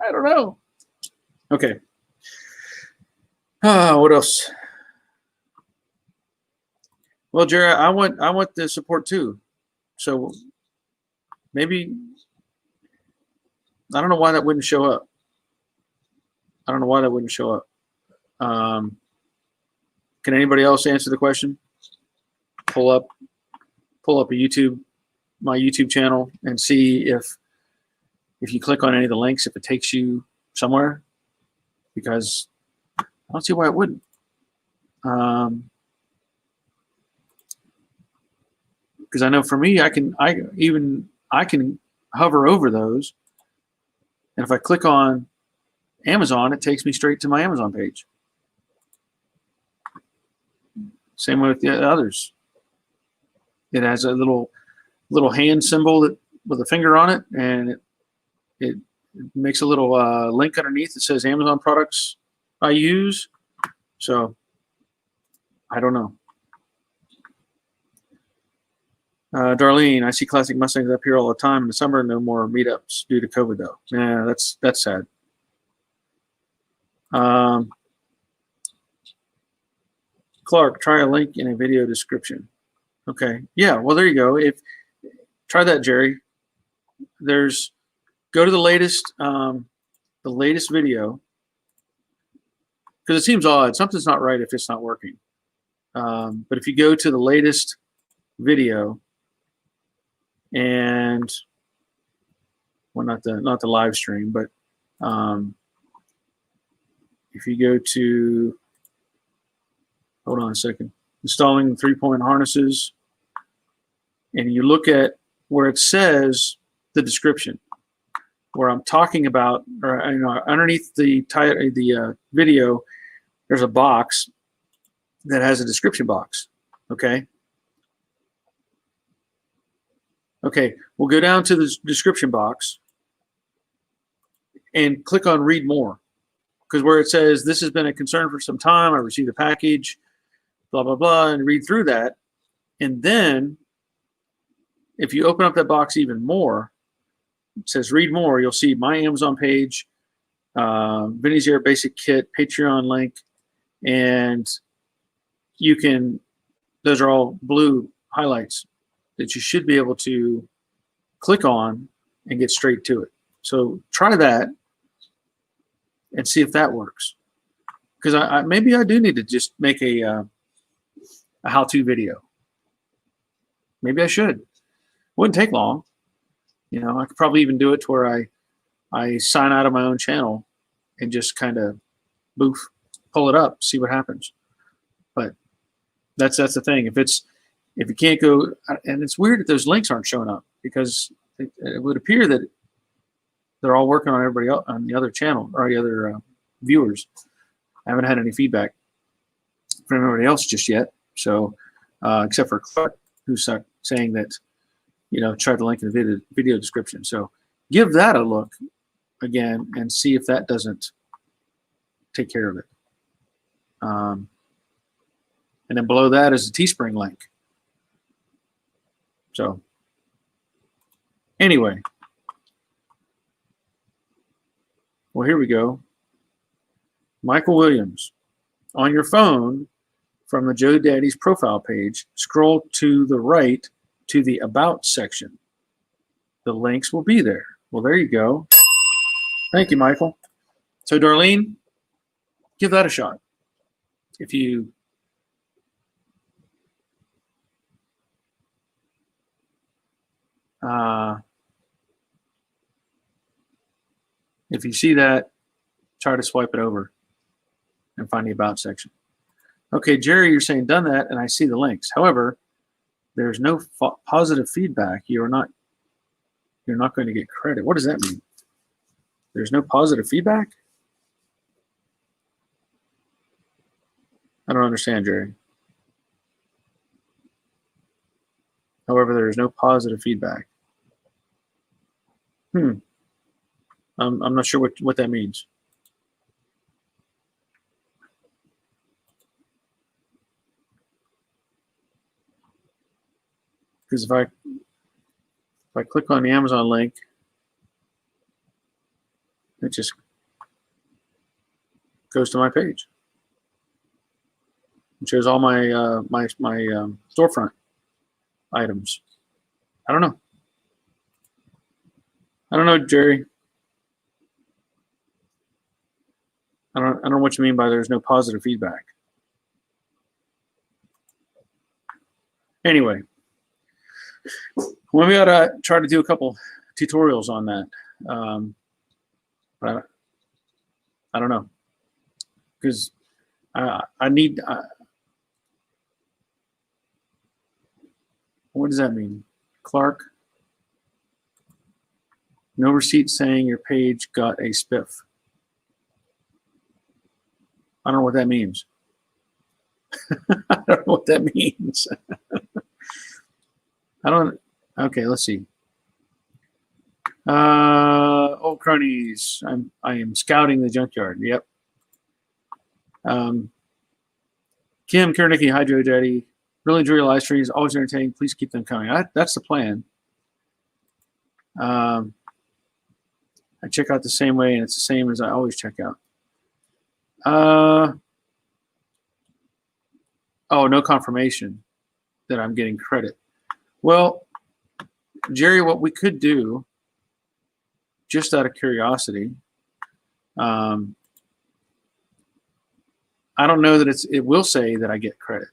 I don't know. Okay. What else? Well, Jerry, I want the support too. So maybe, I don't know why that wouldn't show up. Can anybody else answer the question? Pull up my YouTube channel and see if you click on any of the links, if it takes you somewhere, because I don't see why it wouldn't. Because I know for me, I can hover over those, and if I click on Amazon, it takes me straight to my Amazon page. Same way with the others. It has a little hand symbol with a finger on it, and it makes a little link underneath that says Amazon products I use. So I don't know. Darlene, I see classic Mustangs up here all the time in the summer. No more meetups due to COVID, though. Yeah, that's sad. Clark, try a link in a video description. Okay. Yeah. Well, there you go. Try that, Jerry. Go to the latest video, because it seems odd. Something's not right if it's not working. But if you go to the latest video, and not the live stream, but if you go to, hold on a second, installing 3-point harnesses, and you look at where it says the description, where I'm talking about, or underneath the video, there's a box that has a description box. Okay. Okay, we'll go down to the description box and click on read more. because where it says this has been a concern for some time, I received a package, blah, blah, blah, and read through that. And then if you open up that box even more, it says read more, you'll see my Amazon page, Vinny's Air Basic Kit, Patreon link, and you can, those are all blue highlights that you should be able to click on and get straight to it. So try that and see if that works. Because maybe I do need to just make a how-to video. Maybe I should. Wouldn't take long. You know, I could probably even do it to where I sign out of my own channel and just kind of pull it up, see what happens. But that's the thing. If you can't go, and it's weird that those links aren't showing up, because it would appear that they're all working on everybody else, on the other channel or the other viewers. I haven't had any feedback from everybody else just yet. So except for Clark, who's saying that, you know, try the link in the video description. So give that a look again and see if that doesn't take care of it. And then below that is the Teespring link. So anyway, well, here we go. Michael Williams. On your phone, from the Joe Daddy's profile page, scroll to the right to the About section. The links will be there. Well, there you go. Thank you, Michael. So, Darlene, give that a shot. If you see that, try to swipe it over and find the About section. Okay, Jerry, you're saying done that, and I see the links. However, there's no positive feedback. You're not going to get credit. What does that mean? There's no positive feedback? I don't understand, Jerry. However, there is no positive feedback. I'm not sure what that means. Because if I click on the Amazon link, it just goes to my page. It shows all my storefront items. I don't know, Jerry. I don't know what you mean by there's no positive feedback. Anyway, well, we ought to try to do a couple tutorials on that. But I don't know, because I need. What does that mean, Clark? No receipt saying your page got a spiff. I don't know what that means. I don't know what that means. Okay, let's see. Old cronies. I am scouting the junkyard. Yep. Kim Kernicki, hi Joe Daddy. Really enjoy your live streams. Always entertaining. Please keep them coming. That's the plan. I check out the same way, and it's the same as I always check out. Oh, no confirmation that I'm getting credit. Well, Jerry, what we could do, just out of curiosity, I don't know that it will say that I get credit.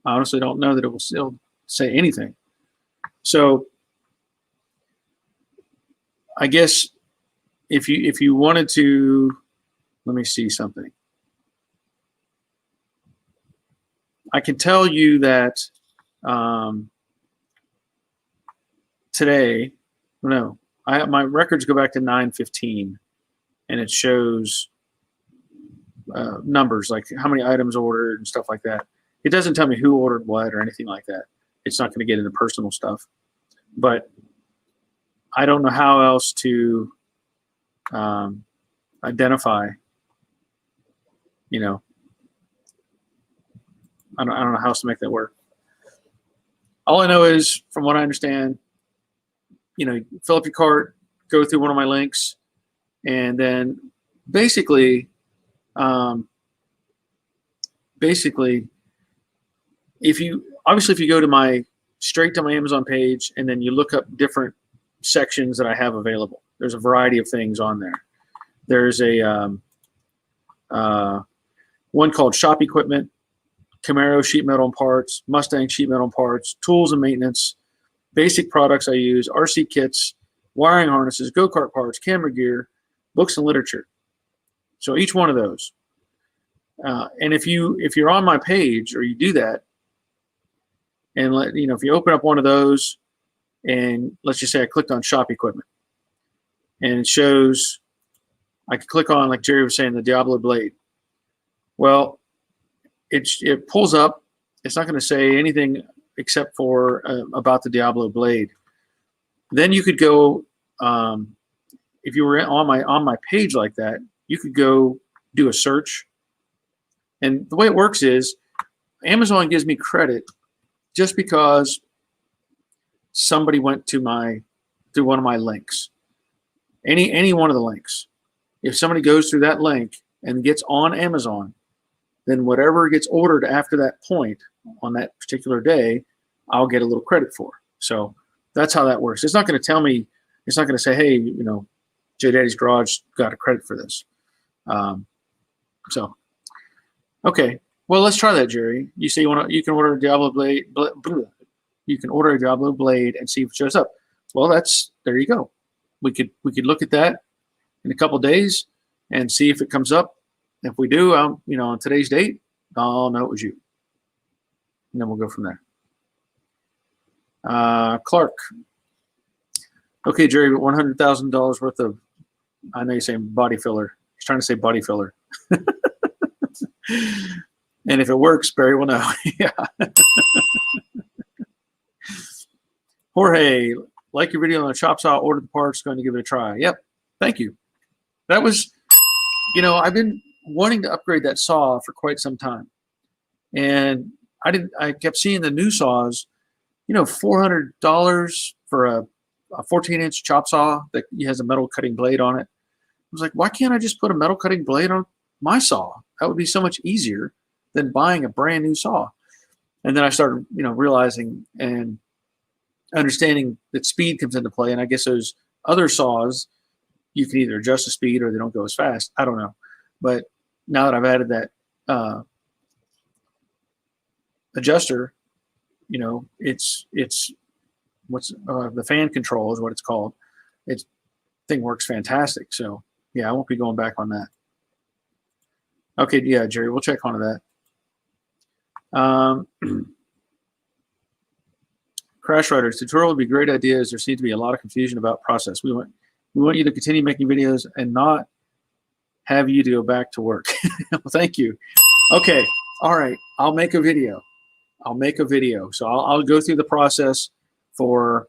I honestly don't know that it will still say anything. So I guess if you wanted to, let me see something. I can tell you that today, no, my records go back to 9/15, and it shows numbers like how many items ordered and stuff like that. It doesn't tell me who ordered what or anything like that. It's not going to get into personal stuff. But I don't know how else to identify you know, I don't know how else to make that work. All I know is, from what I understand, you fill up your cart, go through one of my links, and then basically, if you go straight to my Amazon page, and then you look up different sections that I have available, there's a variety of things on there. There's a one called Shop Equipment, Camaro sheet metal and parts, Mustang sheet metal and parts, tools and maintenance, basic products I use, RC kits, wiring harnesses, go-kart parts, camera gear, books and literature. So each one of those. And if you're on my page, or you do that, and if you open up one of those, and let's just say I clicked on Shop Equipment, and it shows, I could click on, like Jerry was saying, the Diablo blade. Well, it pulls up. It's not going to say anything except for about the Diablo blade. Then you could go, if you were on my page like that, you could go do a search. And the way it works is, Amazon gives me credit just because somebody went through one of my links. Any one of the links. If somebody goes through that link and gets on Amazon, then whatever gets ordered after that point on that particular day, I'll get a little credit for. So that's how that works. It's not going to tell me, it's not going to say, hey, J Daddy's Garage got a credit for this. So, okay. Well, let's try that, Jerry. You say you can order a Diablo blade. You can order a Diablo blade and see if it shows up. Well, there you go. We could look at that in a couple of days and see if it comes up. If we do, on today's date, I'll know it was you. And then we'll go from there. Clark. Okay, Jerry, $100,000 worth of, I know you're saying body filler. He's trying to say body filler. And if it works, Barry will know. Yeah. Jorge, like your video on the chop saw, ordered the parts, going to give it a try. Yep. Thank you. That was, I've been wanting to upgrade that saw for quite some time. And I kept seeing the new saws, $400 for a 14-inch chop saw that has a metal cutting blade on it. I was like, why can't I just put a metal cutting blade on my saw? That would be so much easier than buying a brand new saw. And then I started, realizing and understanding that speed comes into play. And I guess those other saws, you can either adjust the speed or they don't go as fast. I don't know. But now that I've added that adjuster, it's what's the fan control is what it's called. Thing works fantastic. So yeah, I won't be going back on that. Okay, yeah, Jerry, we'll check onto that. Crash Riders tutorial would be a great idea, as there seems to be a lot of confusion about process. We want you to continue making videos and not have you to go back to work. Well, thank you. Okay, all right, I'll make a video. So I'll go through the process for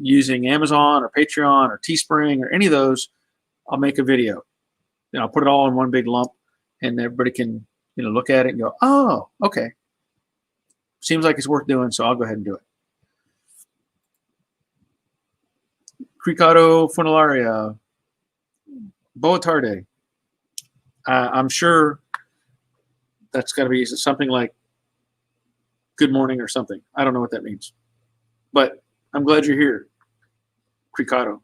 using Amazon or Patreon or Teespring or any of those. I'll make a video. And I'll put it all in one big lump, and everybody can look at it and go, oh, okay. Seems like it's worth doing, so I'll go ahead and do it. Cricado Funelaria, Boa Tarde. I'm sure that's got to be something like good morning or something. I don't know what that means. But I'm glad you're here, Cricado.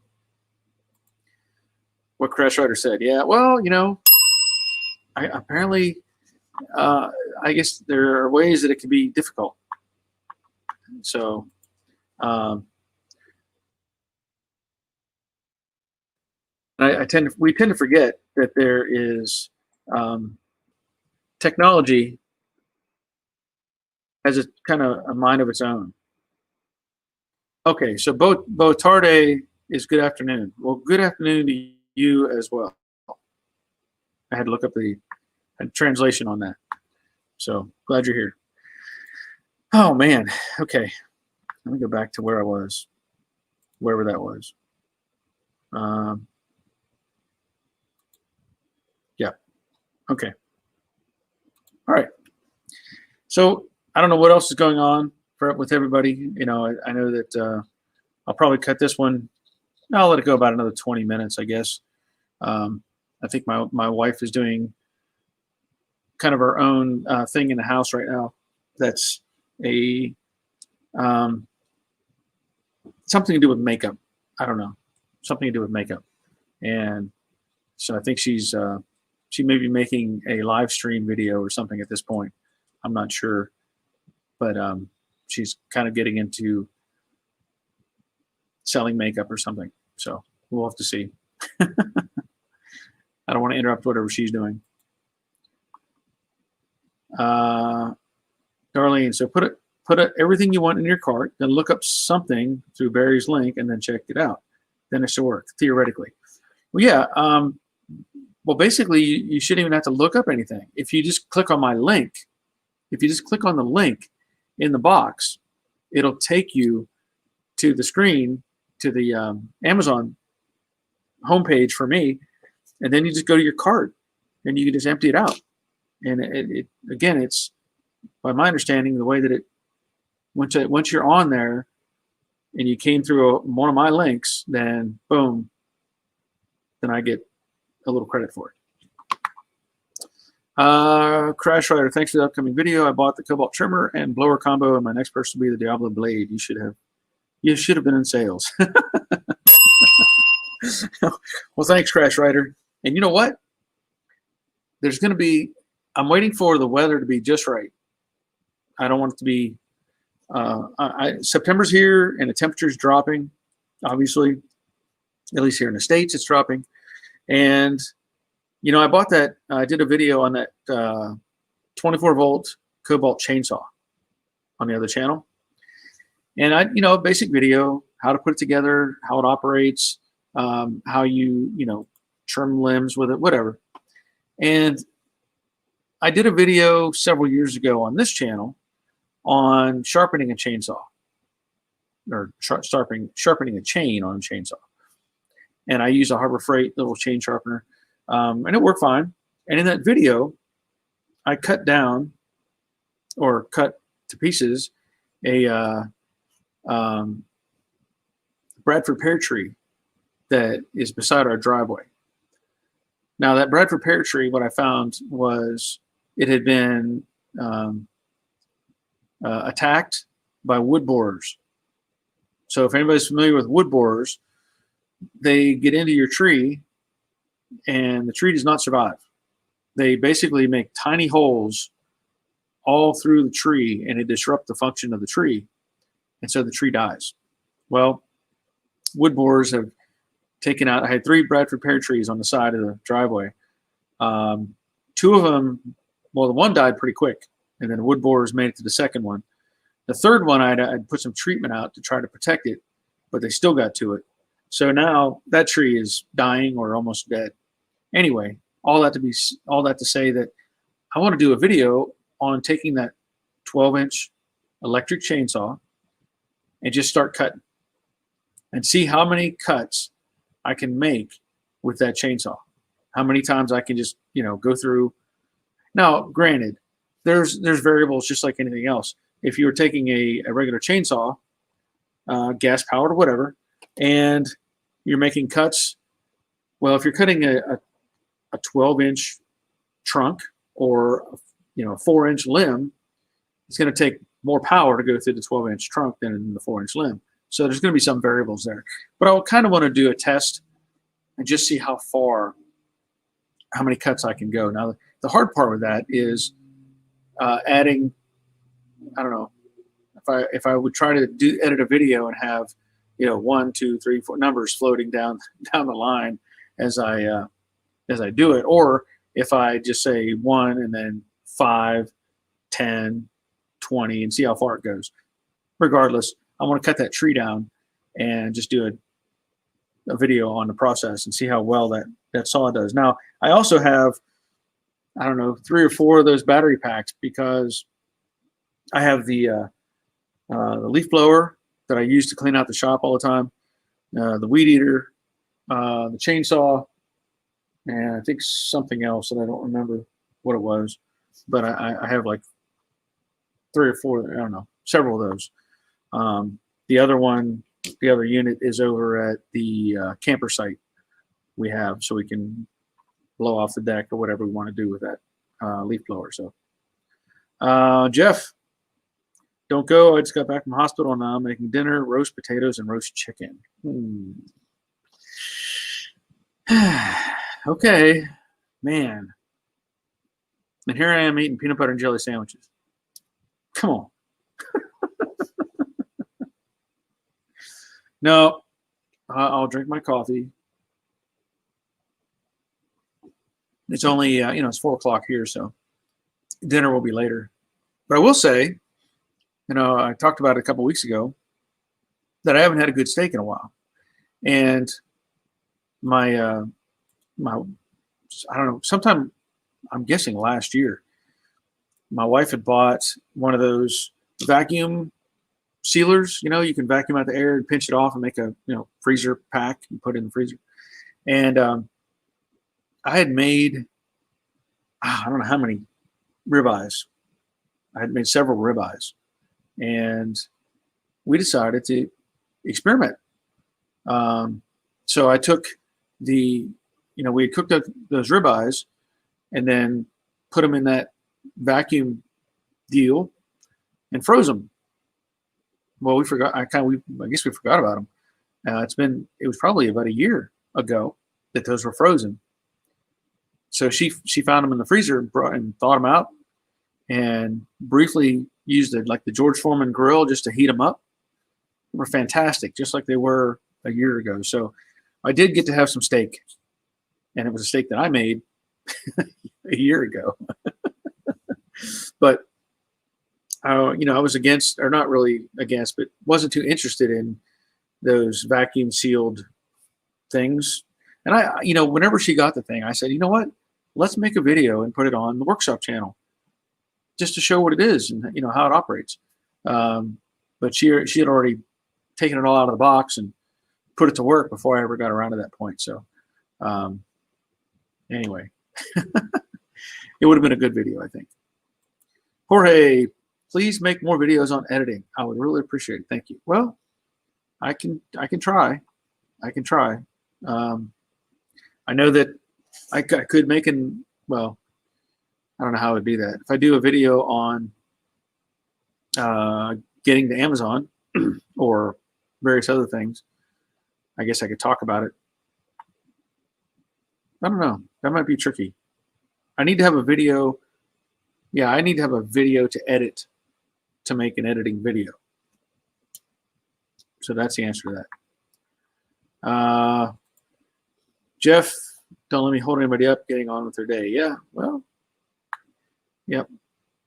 What Crash Rider said. Yeah, well, apparently, I guess there are ways that it can be difficult. So, we tend to forget that there is technology has a kind of a mind of its own. Okay, so Bo Tarde is good afternoon. Well, good afternoon to you as well. I had to look up the translation on that. So glad you're here. Oh man. Okay. Let me go back to where I was, wherever that was. Yeah. Okay. All right. So I don't know what else is going on with everybody. You know, I know that I'll probably cut this one. I'll let it go about another 20 minutes, I guess. I think my wife is doing kind of her own thing in the house right now. That's a something to do with makeup. I don't know, something to do with makeup. And so I think she may be making a live stream video or something at this point. I'm not sure, but she's kind of getting into selling makeup or something. So we'll have to see. I don't want to interrupt whatever she's doing. Darlene, so put everything you want in your cart, then look up something through Barry's link, and then check it out. Then it should work, theoretically. Well, yeah. Well, basically, you shouldn't even have to look up anything. If you just click on my link, if you just click on the link in the box, it'll take you to the screen, to the Amazon homepage for me, and then you just go to your cart, and you can just empty it out. And again, it's, by my understanding, the way that it, once you're on there and you came through one of my links, then boom, then I get a little credit for it. Crash Rider, thanks for the upcoming video. I bought the Cobalt trimmer and blower combo, and my next person will be the Diablo blade. You should have been in sales. Well, thanks, Crash Rider. And you know what? There's going to be, I'm waiting for the weather to be just right. I don't want it to be, September's here and the temperature's dropping, obviously. At least here in the States, it's dropping. And, you know, I bought that, I did a video on that 24-volt Cobalt chainsaw on the other channel. And you know, basic video, how to put it together, how it operates, how you trim limbs with it, whatever. And I did a video several years ago on this channel on sharpening a chainsaw, or sharpening a chain on a chainsaw. And I used a Harbor Freight little chain sharpener, and it worked fine. And in that video, I cut down, or cut to pieces, a Bradford pear tree that is beside our driveway. Now, that Bradford pear tree, what I found was it had been attacked by wood borers. So if anybody's familiar with wood borers, they get into your tree and the tree does not survive. They basically make tiny holes all through the tree, and it disrupts the function of the tree. And so the tree dies. Well, wood borers have taken out, I had 3 Bradford pear trees on the side of the driveway. 2 of them, well, the one died pretty quick, and then the wood borers made it to the second one. The third one, I'd put some treatment out to try to protect it, but they still got to it. So now that tree is dying or almost dead. Anyway, all that to say that I want to do a video on taking that 12-inch electric chainsaw and just start cutting and see how many cuts I can make with that chainsaw. How many times I can just, go through. Now, granted, there's variables just like anything else. If you were taking a regular chainsaw, gas powered or whatever, and you're making cuts, well, if you're cutting a 12-inch trunk or a 4-inch limb, it's going to take more power to go through the 12-inch trunk than in the 4-inch limb. So there's going to be some variables there. But I kind of want to do a test and just see how many cuts I can go. Now, the hard part with that is adding, I don't know, if I would try to edit a video and have 1, 2, 3, 4 numbers floating down the line as I do it, or if I just say 1 and then 5, 10, 20 and see how far it goes. Regardless, I want to cut that tree down and just do a video on the process and see how well that saw does. Now, I also have, I don't know, 3 or 4 of those battery packs because I have the leaf blower that I use to clean out the shop all the time, the weed eater, the chainsaw, and I think something else that I don't remember. what it was, but I have like 3 or 4, I don't know, several of those. The other one, the other unit is over at the camper site we have, so we can blow off the deck or whatever we want to do with that leaf blower. So, Jeff, don't go. I just got back from the hospital and I'm making dinner, roast potatoes and roast chicken. Okay, man. And here I am eating peanut butter and jelly sandwiches. Come on. No, I'll drink my coffee. It's only, it's 4 o'clock here, so dinner will be later. But I will say, I talked about it a couple weeks ago that I haven't had a good steak in a while. And my I don't know, sometime, I'm guessing last year, my wife had bought one of those vacuum sealers. You can vacuum out the air and pinch it off and make a freezer pack and put it in the freezer. And I had made, I don't know how many ribeyes. I had made several ribeyes, and we decided to experiment. So I took we had cooked up those ribeyes and then put them in that vacuum deal and froze them. Well, we forgot. I guess we forgot about them. It was probably about a year ago that those were frozen. So she found them in the freezer and thawed them out, and briefly used the George Foreman grill just to heat them up. They were fantastic, just like they were a year ago. So I did get to have some steak, and it was a steak that I made a year ago. But I was against, or not really against, but wasn't too interested in those vacuum sealed things. And whenever she got the thing, I said, you know what? Let's make a video and put it on the workshop channel just to show what it is and how it operates. But she had already taken it all out of the box and put it to work before I ever got around to that point. So anyway, it would have been a good video, I think. Jorge, please make more videos on editing. I would really appreciate it. Thank you. Well, I can try. I can try. I know that I could make I don't know how I would do that. If I do a video on getting to Amazon or various other things, I guess I could talk about it. I don't know. That might be tricky. I need to have a video. Yeah, I need to have a video to edit to make an editing video. So that's the answer to that. Jeff, don't let me hold anybody up getting on with their day. Yeah, well, yep.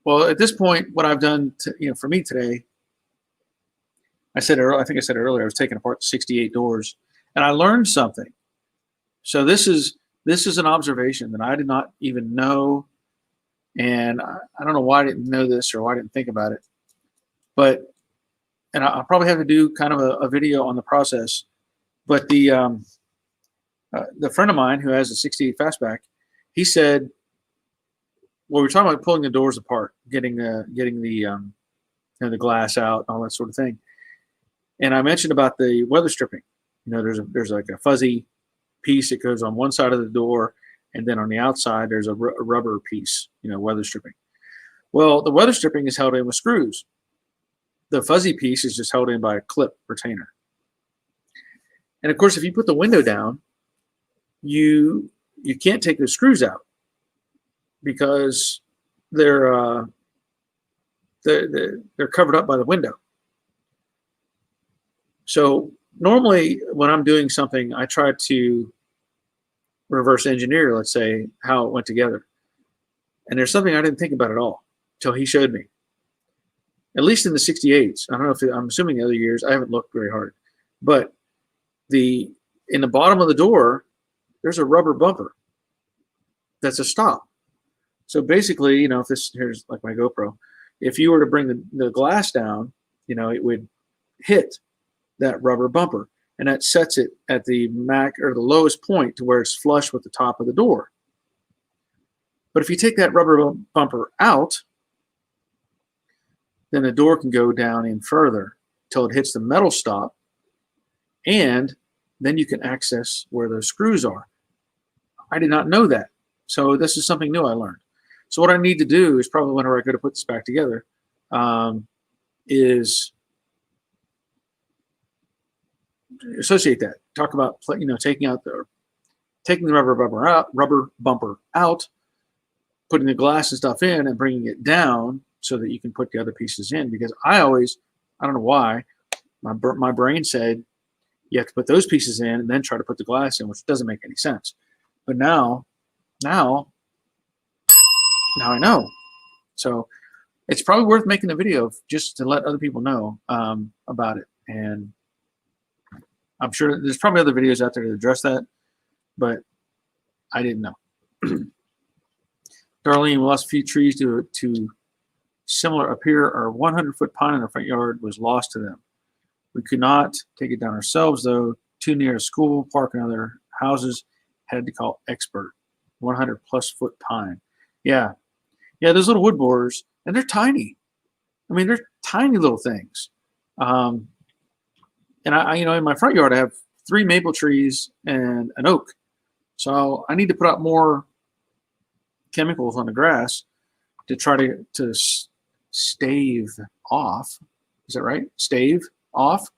Well, at this point, what I've done, for me today, I think I said earlier, I was taking apart 68 doors, and I learned something. So this is an observation that I did not even know, and I don't know why I didn't know this or why I didn't think about it. And I'll probably have to do kind of a video on the process. But the friend of mine who has a 68 fastback, he said, well, we're talking about pulling the doors apart, getting the glass out, all that sort of thing. And I mentioned about the weather stripping. There's like a fuzzy piece that goes on one side of the door, and then on the outside there's a rubber piece, weather stripping. Well, the weather stripping is held in with screws. The fuzzy piece is just held in by a clip retainer. And of course, if you put the window down, you can't take the screws out because they're covered up by the window. So normally when I'm doing something, I try to reverse engineer, let's say, how it went together. And there's something I didn't think about at all until he showed me. At least in the 68s. I don't know I'm assuming the other years, I haven't looked very hard. But in the bottom of the door, there's a rubber bumper that's a stop. So basically, here's like my GoPro. If you were to bring the glass down, it would hit that rubber bumper, and that sets it at the the lowest point to where it's flush with the top of the door. But if you take that rubber bumper out, then the door can go down in further till it hits the metal stop, and then you can access where those screws are. I did not know that. So this is something new I learned. So what I need to do is probably whenever I go to put this back together, is associate that. Talk about, you know, taking the rubber bumper out, putting the glass and stuff in, and bringing it down so that you can put the other pieces in. Because I don't know why, my brain said you have to put those pieces in and then try to put the glass in, which doesn't make any sense. But now I know. So it's probably worth making a video just to let other people know about it. And I'm sure there's probably other videos out there to address that, but I didn't know. Darlene, we lost a few trees to similar up here. Our 100-foot pine in our front yard was lost to them. We could not take it down ourselves, though. Too near a school, park, and other houses. Had to call expert. 100-plus foot pine. Yeah, those little wood borers, and they're tiny. I mean, they're tiny little things. And I, you know, in my front yard, I have 3 maple trees and an oak. So I need to put out more chemicals on the grass to try to stave off. Is that right? Stave off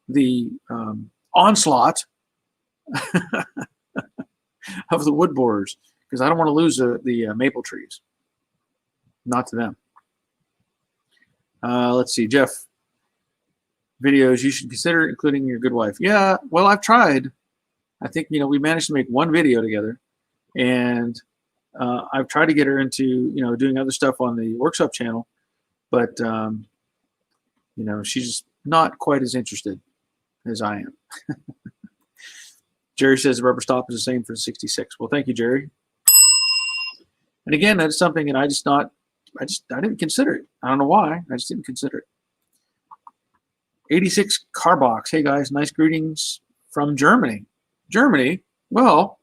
the onslaught of the wood borers, because I don't want to lose the maple trees. Not to them. Let's see, Jeff. Videos you should consider including your good wife. Yeah, well, I've tried. I think, you know, we managed to make one video together, and I've tried to get her into, you know, doing other stuff on the workshop channel, but you know, she's not quite as interested as I am. Jerry says the rubber stop is the same for the 66. Well, thank you, Jerry. And again, that's something that I didn't consider it. I don't know why. I just didn't consider it. 86 car box. Hey guys, nice greetings from Germany. Germany? Well,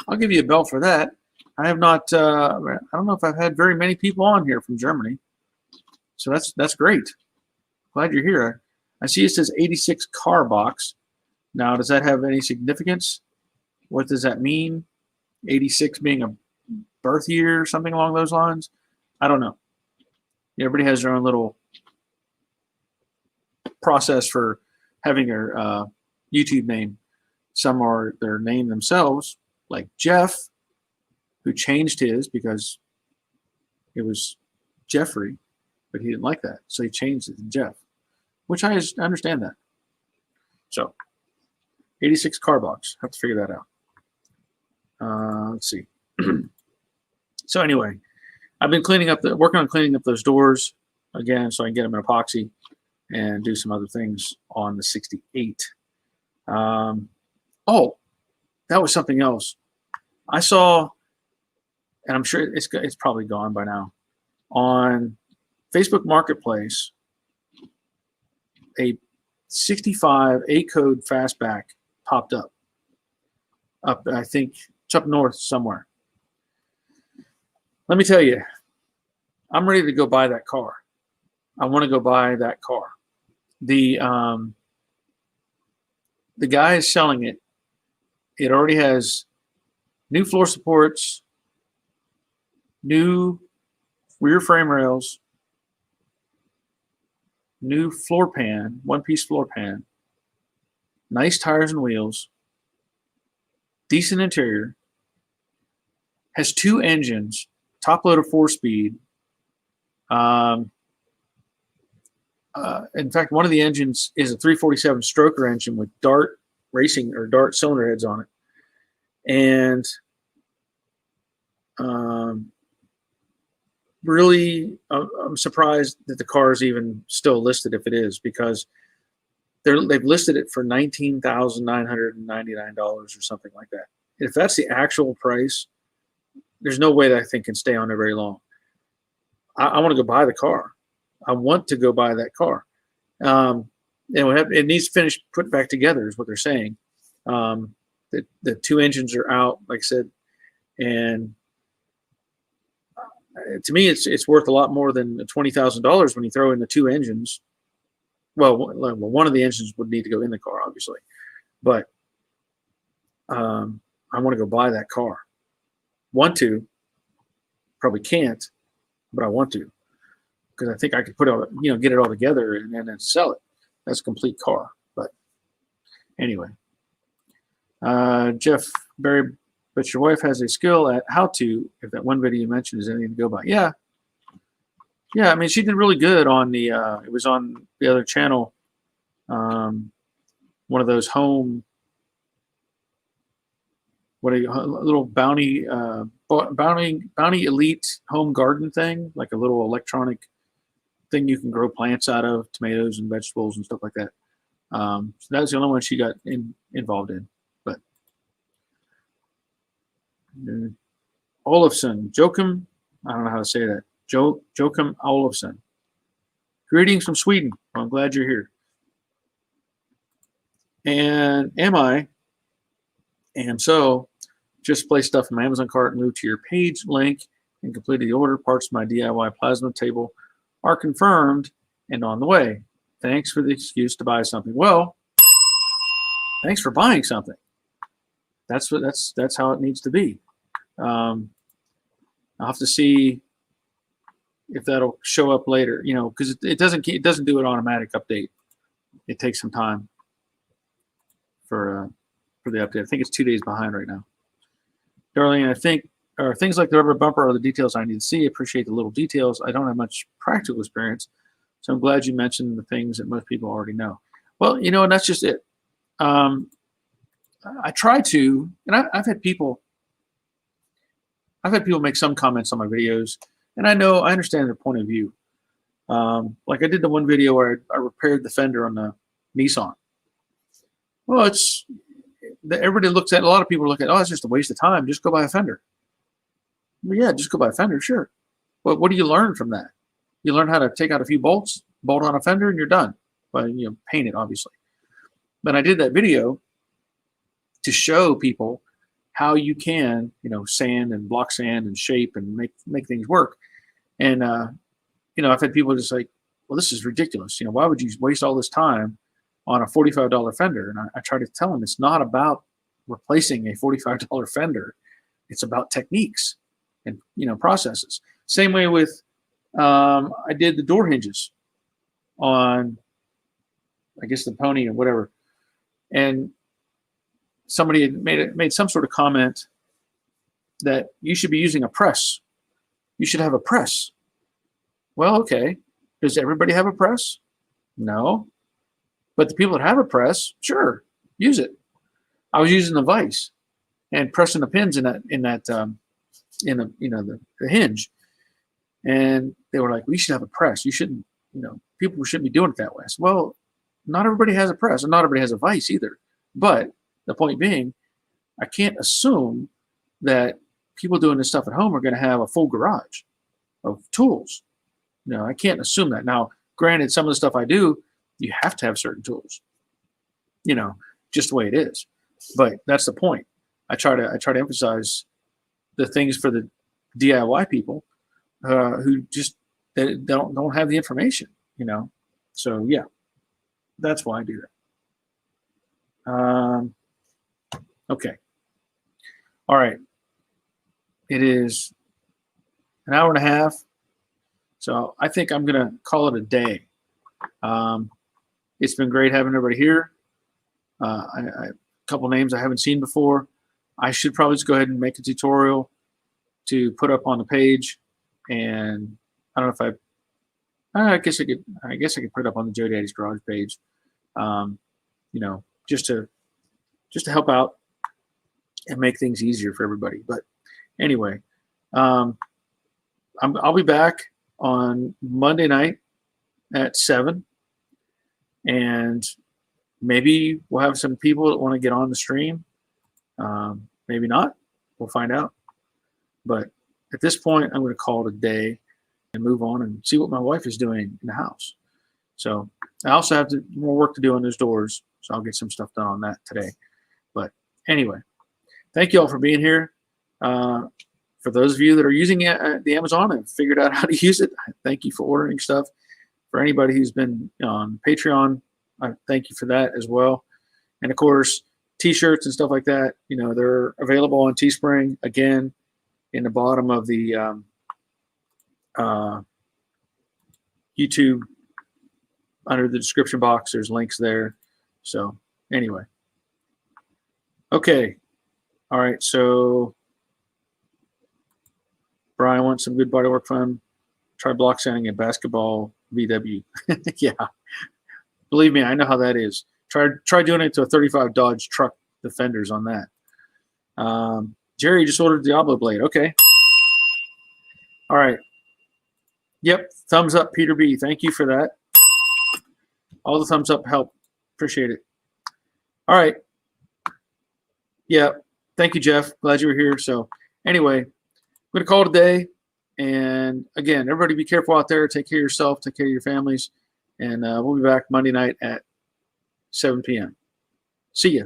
I'll give you a bell for that. I have not, I don't know if I've had very many people on here from Germany. So that's great. Glad you're here. I see it says 86 car box. Now, does that have any significance? What does that mean? 86 being a birth year or something along those lines? I don't know. Everybody has their own little process for having their YouTube name. Some are their name themselves, like Jeff, who changed his because it was Jeffrey, but he didn't like that, so he changed it to Jeff, which I understand that. So 86 car box. Have to figure that out. Let's see. So anyway, I've been working on cleaning up those doors again, so I can get them in epoxy and do some other things on the 68. Oh, that was something else. I saw, and I'm sure it's probably gone by now, on Facebook Marketplace, a 65 A-code fastback popped up. I think it's up north somewhere. Let me tell you, I'm ready to go buy that car. I want to go buy that car. The guy is selling it. It already has new floor supports, new rear frame rails, new floor pan, one-piece floor pan, nice tires and wheels, decent interior, has 2 engines, top-loader 4-speed. In fact, one of the engines is a 347 stroker engine with Dart racing or Dart cylinder heads on it. And really, I'm surprised that the car is even still listed, if it is, because they've listed it for $19,999 or something like that. If that's the actual price, there's no way that thing can stay on there very long. I want to go buy the car. I want to go buy that car. And it needs finished, put back together is what they're saying. The 2 engines are out, like I said, and to me, it's worth a lot more than $20,000 when you throw in the two engines. Well, one of the engines would need to go in the car, obviously, but I want to go buy that car. Want to, probably can't, but I want to, because I think I could put all, get it all together and then sell it. That's a complete car. But anyway, Jeff Barry, but your wife has a skill at how to, if that one video you mentioned is anything to go by. Yeah. I mean, she did really good on the, it was on the other channel, one of those home, a little bounty elite home garden thing, like a little electronic thing you can grow plants out of, tomatoes and vegetables and stuff like that. So that was the only one she got involved in. But Olofsson, Joachim, I don't know how to say that. Joachim Olofsson. Greetings from Sweden. Well, I'm glad you're here. And so just placed stuff in my Amazon cart and moved to your page link and completed the order. Parts of my DIY plasma table are confirmed and on the way. Thanks for the excuse to buy something. Well, thanks for buying something. That's how it needs to be. I'll have to see if that'll show up later, because it doesn't do an automatic update. It takes some time for the update. I think it's 2 days behind right now. Darlene, I think things like the rubber bumper are the details I need to see. Appreciate the little details. I don't have much practical experience, so I'm glad you mentioned the things that most people already know. Well, and that's just it. I try to, and I've had people make some comments on my videos, and I understand their point of view. Like I did the one video where I repaired the fender on the Nissan. Well, everybody looks at, a lot of people look at, oh, it's just a waste of time. Just go buy a fender. Well, yeah, just go buy a fender, sure. But what do you learn from that? You learn how to take out a few bolts, bolt on a fender, and you're done. But paint it, obviously. But I did that video to show people how you can, sand and block sand and shape and make things work. And I've had people just like, well, this is ridiculous. Why would you waste all this time on a $45 fender? And I try to tell them it's not about replacing a $45 fender. It's about techniques and processes. Same way with I did the door hinges on, I guess, the Pony or whatever, and somebody had made some sort of comment that you should be using a press. You should have a press. Well, okay. Does everybody have a press? No. But the people that have a press, sure, use it. I was using the vise and pressing the pins in the hinge, and they were like, "We should have a press. You shouldn't, people shouldn't be doing it that way." I said, well, not everybody has a press, and not everybody has a vise either. But the point being, I can't assume that people doing this stuff at home are going to have a full garage of tools. I can't assume that. Now, granted, some of the stuff I do, you have to have certain tools, just the way it is. But that's the point. I try to emphasize the things for the DIY people who just don't have the information, So yeah, that's why I do that. Okay. All right. It is an hour and a half. So I think I'm going to call it a day. It's been great having everybody here. A couple names I haven't seen before. I should probably just go ahead and make a tutorial to put up on the page. And I don't know if I guess I could put it up on the Joe Daddy's Garage page. Just to help out and make things easier for everybody. But anyway, I'll be back on Monday night at 7, and maybe we'll have some people that want to get on the stream. Maybe not. We'll find out. But at this point, I'm going to call it a day and move on and see what my wife is doing in the house. So I also have more work to do on those doors, so I'll get some stuff done on that today. But anyway, thank you all for being here. for those of you that are using the Amazon and figured out how to use it, thank you for ordering stuff. For anybody who's been on Patreon, I thank you for that as well. And of course, T-shirts and stuff like that, they're available on Teespring. Again, in the bottom of the YouTube, under the description box, there's links there. So anyway, okay, all right. So Brian wants some good bodywork fun. Try block sanding a basketball VW. Yeah, believe me, I know how that is. Try doing it to a 35 Dodge truck, the fenders on that. Jerry just ordered Diablo blade. Okay. All right. Yep. Thumbs up, Peter B. Thank you for that. All the thumbs up help. Appreciate it. All right. Yeah. Thank you, Jeff. Glad you were here. So anyway, I'm going to call it a day. And again, everybody be careful out there. Take care of yourself. Take care of your families. And we'll be back Monday night at 7 p.m. See ya.